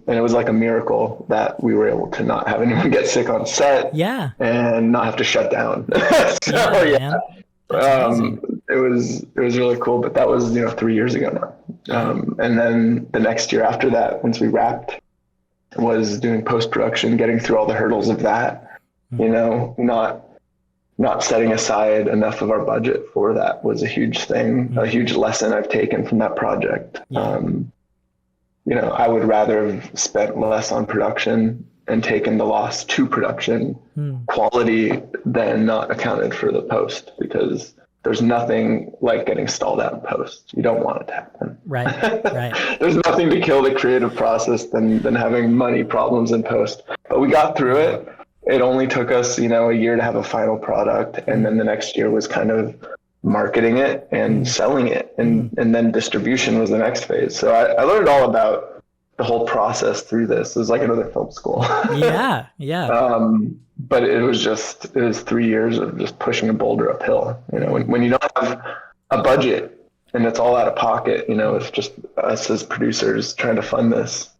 it was like a miracle that we were able to not have anyone get sick on set. Yeah. And not have to shut down. It was really cool, but that was, 3 years ago now. And then the next year after that, once we wrapped, was doing post-production, getting through all the hurdles of that, not setting aside enough of our budget for that was a huge thing, a huge lesson I've taken from that project. I would rather have spent less on production and taken the loss to production quality than not accounted for the post, because there's nothing like getting stalled out in post. You don't want it to happen. Right. There's nothing to kill the creative process than having money problems in post. But we got through it. It only took us, a year to have a final product. And then the next year was kind of marketing it and selling it. And then distribution was the next phase. So I learned all about the whole process through this. It was like another film school. Yeah. But it was 3 years of just pushing a boulder uphill. When you don't have a budget and it's all out of pocket, it's just us as producers trying to fund this.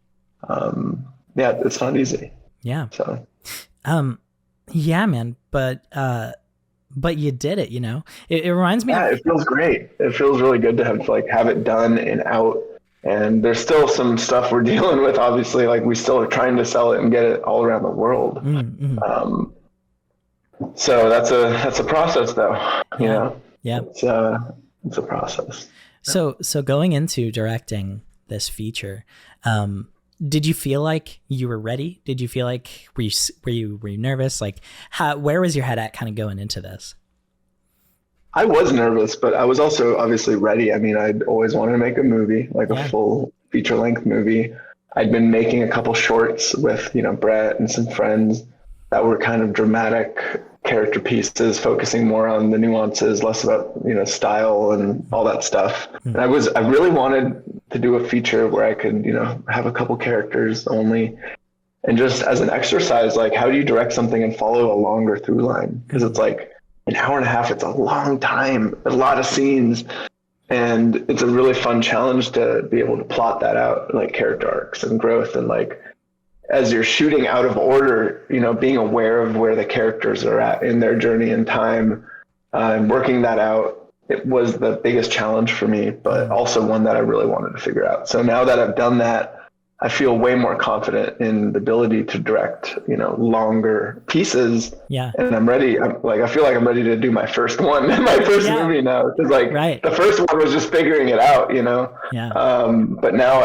It's not easy. Yeah. So. Yeah, man. But you did it. It reminds me. Yeah, it feels great. It feels really good to have it done and out. And there's still some stuff we're dealing with, obviously, we still are trying to sell it and get it all around the world. So that's a process though. Yeah. It's a process. So going into directing this feature, did you feel like you were ready? Did you feel like, were you nervous? Where was your head at kind of going into this? I was nervous, but I was also obviously ready. I mean, I'd always wanted to make a movie, like a full feature length movie. I'd been making a couple shorts with, Brett and some friends that were kind of dramatic character pieces, focusing more on the nuances, less about, style and all that stuff. And I really wanted to do a feature where I could, have a couple characters only. And just as an exercise, like, how do you direct something and follow a longer through line? Because it's like an hour and a half, it's a long time, a lot of scenes. And it's a really fun challenge to be able to plot that out, like character arcs and growth. And like, as you're shooting out of order, being aware of where the characters are at in their journey in time, and working that out, it was the biggest challenge for me, but also one that I really wanted to figure out. So now that I've done that, I feel way more confident in the ability to direct, longer pieces. Yeah. And I'm ready. I feel like I'm ready to do my first one, my first movie now. Because the first one was just figuring it out, Yeah. But now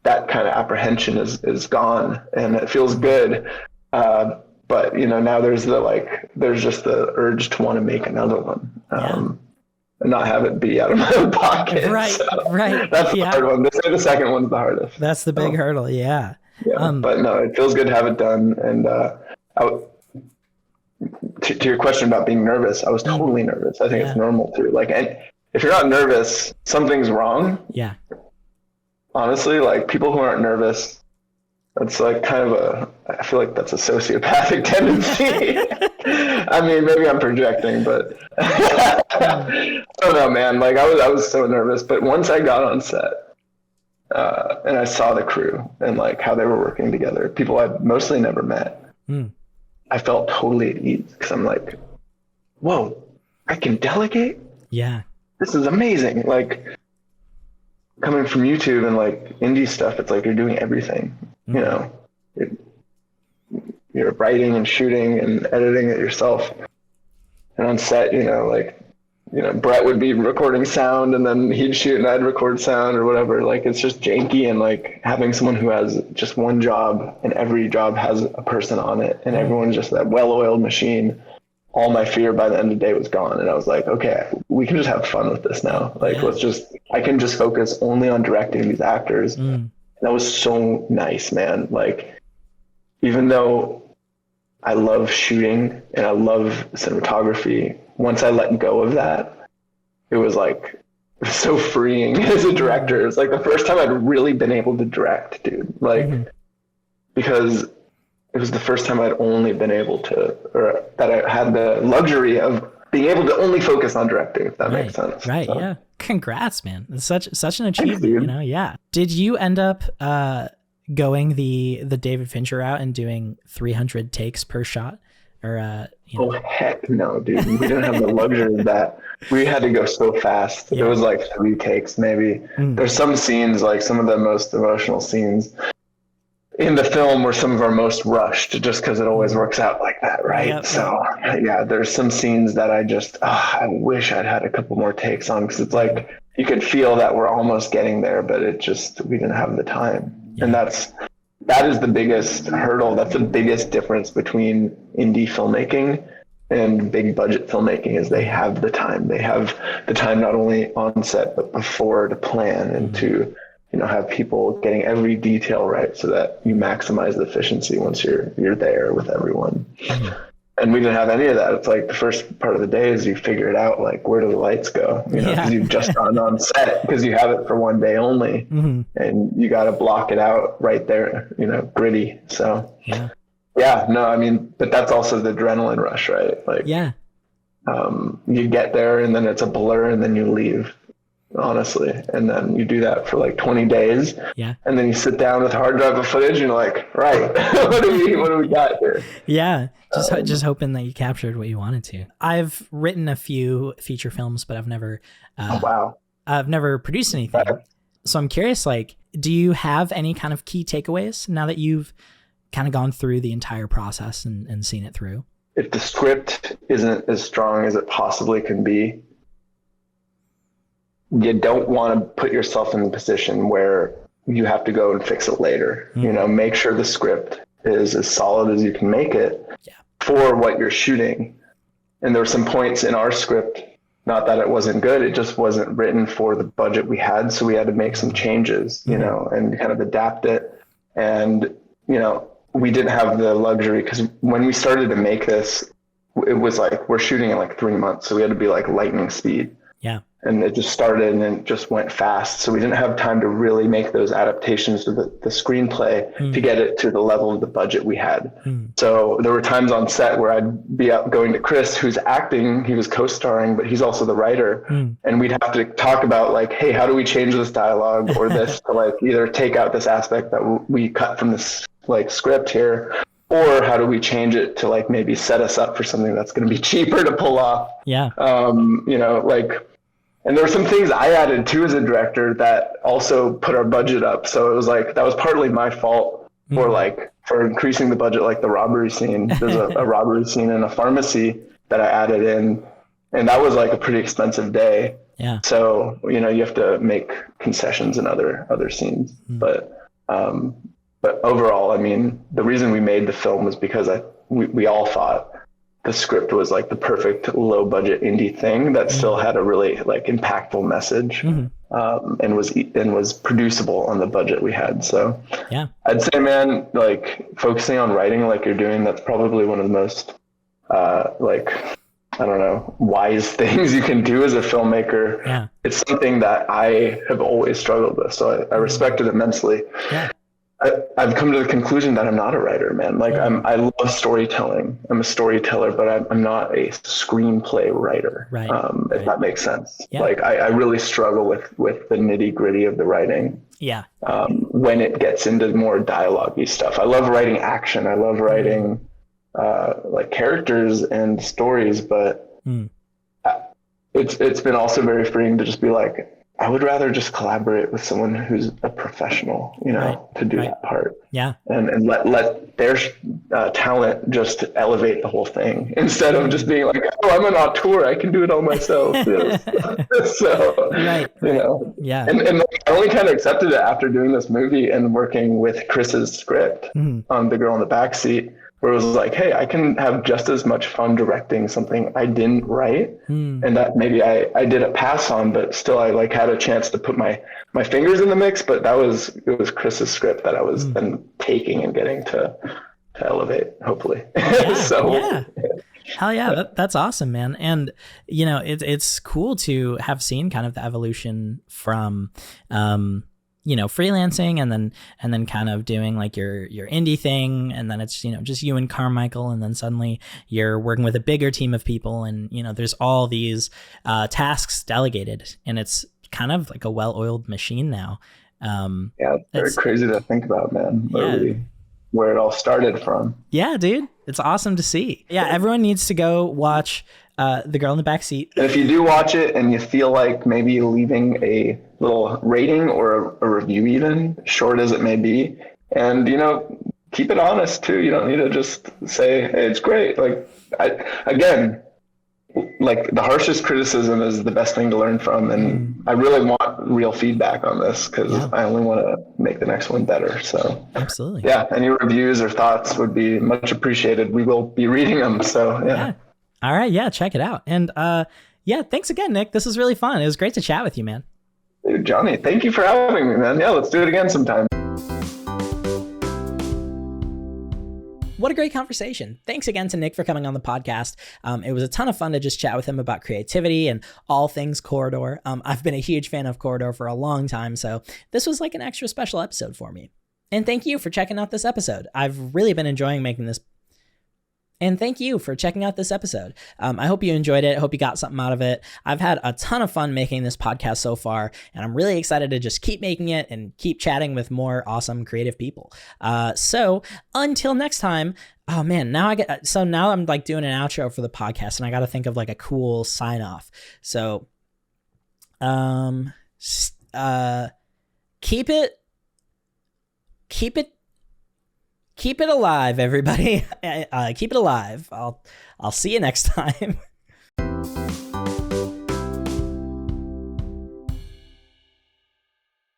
that kind of apprehension is gone and it feels good. But now there's just the urge to want to make another one. And not have it be out of my own pocket. Right, so right. That's the hard one. The second one's the hardest. That's the big hurdle, yeah. But no, it feels good to have it done. And to your question about being nervous, I was totally nervous. I think it's normal too. Like, and if you're not nervous, something's wrong. Yeah. Honestly, like people who aren't nervous, that's like kind of I feel like that's a sociopathic tendency. I mean, maybe I'm projecting, but I don't know, man. Like I was so nervous, but once I got on set, and I saw the crew and like how they were working together, people I'd mostly never met, I felt totally at ease because I'm like, whoa, I can delegate? Yeah. This is amazing. Like coming from YouTube and like indie stuff, it's like you're doing everything, you're writing and shooting and editing it yourself. And on set, Brett would be recording sound and then he'd shoot and I'd record sound or whatever. Like it's just janky, and like having someone who has just one job and every job has a person on it and everyone's just that well-oiled machine. All my fear by the end of the day was gone. And I was like, okay, we can just have fun with this now. Like, I can just focus only on directing these actors. That was so nice, man. Like, even though I love shooting and I love cinematography, once I let go of that, it was so freeing as a director. It was like the first time I'd really been able to direct, dude. Like, because it was the first time I'd only been able to, or that I had the luxury of being able to only focus on directing, if that makes sense. Right. So. Yeah. Congrats, man. It's such an achievement, Thanks, Yeah. Did you end up going the David Fincher route and doing 300 takes per shot? Or Oh heck no, dude. We didn't have the luxury of that. We had to go so fast. It was like 3 takes maybe. There's some scenes, like some of the most emotional scenes in the film were some of our most rushed, just because it always works out like that, right? Yep. So there's some scenes that I wish I'd had a couple more takes on, because it's like you could feel that we're almost getting there, but we didn't have the time. And that is the biggest hurdle. That's the biggest difference between indie filmmaking and big budget filmmaking, is they have the time. They have the time not only on set but before to plan and to have people getting every detail right, so that you maximize the efficiency once you're there with everyone. And we didn't have any of that. It's like the first part of the day is you figure it out, like where do the lights go? Because you've just gone on set because you have it for one day only, and you got to block it out right there, gritty. So but that's also the adrenaline rush, right? Like you get there and then it's a blur and then you leave. Honestly, and then you do that for like 20 days, and then you sit down with a hard drive of footage and you're like, right, what do we got here? Just hoping that you captured what you wanted to. I've written a few feature films, but I've never I've never produced anything. So I'm curious, like, do you have any kind of key takeaways now that you've kind of gone through the entire process and seen it through? If the script isn't as strong as it possibly can be, you don't want to put yourself in the position where you have to go and fix it later. Make sure the script is as solid as you can make it for what you're shooting. And there were some points in our script not that it wasn't good, it just wasn't written for the budget we had. So we had to make some changes, you know, and kind of adapt it. And, you know, we didn't have the luxury, because when we started to make this, it was like, we're shooting in like 3 months. So we had to be like lightning speed. Yeah. And it just started and it just went fast. So we didn't have time to really make those adaptations to the screenplay to get it to the level of the budget we had. So there were times on set where I'd be out going to Chris, who's acting, he was co-starring, but he's also the writer. And we'd have to talk about like, hey, how do we change this dialogue or this to like either take out this aspect that we cut from this like script here, or how do we change it to like maybe set us up for something that's going to be cheaper to pull off? Yeah. You know, like, and there were some things I added too as a director that also put our budget up. So it was like, that was partly my fault for increasing the budget, like the robbery scene. There's a robbery scene in a pharmacy that I added in, and that was like a pretty expensive day. Yeah. So, you know, you have to make concessions in other scenes. But overall, I mean, the reason we made the film was because we all thought the script was like the perfect low budget indie thing that still had a really like impactful message, and was producible on the budget we had. So yeah, I'd say, man, like focusing on writing like you're doing, that's probably one of the most like, I don't know, wise things you can do as a filmmaker. Yeah. It's something that I have always struggled with. So I respect it immensely. Yeah. I've come to the conclusion that I'm not a writer, man. Like I love storytelling. I'm a storyteller, but I'm not a screenplay writer. Right. If that makes sense. Yeah. Like I really struggle with the nitty gritty of the writing. Yeah. When it gets into more dialogue-y stuff. I love writing action. I love writing like characters and stories, but it's been also very freeing to just be like, I would rather just collaborate with someone who's a professional, you know, to do that part. Yeah. And let their talent just elevate the whole thing instead of just being like, oh, I'm an auteur, I can do it all myself. So, you know, yeah. And I only kind of accepted it after doing this movie and working with Chris's script on The Girl in the Backseat, where it was like, hey, I can have just as much fun directing something I didn't write, and that maybe I did a pass on, but still I like had a chance to put my fingers in the mix. But it was Chris's script that I was then taking and getting to elevate, hopefully. Yeah, so yeah. Hell yeah, that's awesome, man. And you know, it's cool to have seen kind of the evolution from you know, freelancing and then kind of doing like your indie thing. And then it's, you know, just you and Carmichael. And then suddenly you're working with a bigger team of people. And, you know, there's all these tasks delegated, and it's kind of like a well-oiled machine now. Yeah, it's very crazy to think about, man. Literally, where it all started from. Yeah, dude. It's awesome to see. Yeah, everyone needs to go watch The Girl in the Backseat. And if you do watch it and you feel like maybe leaving a little rating or a review, even short as it may be, and you know, keep it honest too. You don't need to just say, hey, it's great. Like again, like the harshest criticism is the best thing to learn from, and I really want real feedback on this because I only want to make the next one better. So absolutely, yeah, any reviews or thoughts would be much appreciated. We will be reading them. So yeah. All right, yeah, check it out. And yeah, thanks again, Nick. This was really fun. It was great to chat with you, man. Dude, Johnny, thank you for having me, man. Yeah, let's do it again sometime. What a great conversation. Thanks again to Nick for coming on the podcast. It was a ton of fun to just chat with him about creativity and all things Corridor. I've been a huge fan of Corridor for a long time, so this was like an extra special episode for me. And thank you for checking out this episode. I've really been enjoying making this. And thank you for checking out this episode. I hope you enjoyed it. I hope you got something out of it. I've had a ton of fun making this podcast so far, and I'm really excited to just keep making it and keep chatting with more awesome creative people. So until next time, oh man, now I'm like doing an outro for the podcast, and I got to think of like a cool sign off. So, keep it alive, everybody. Keep it alive. I'll see you next time.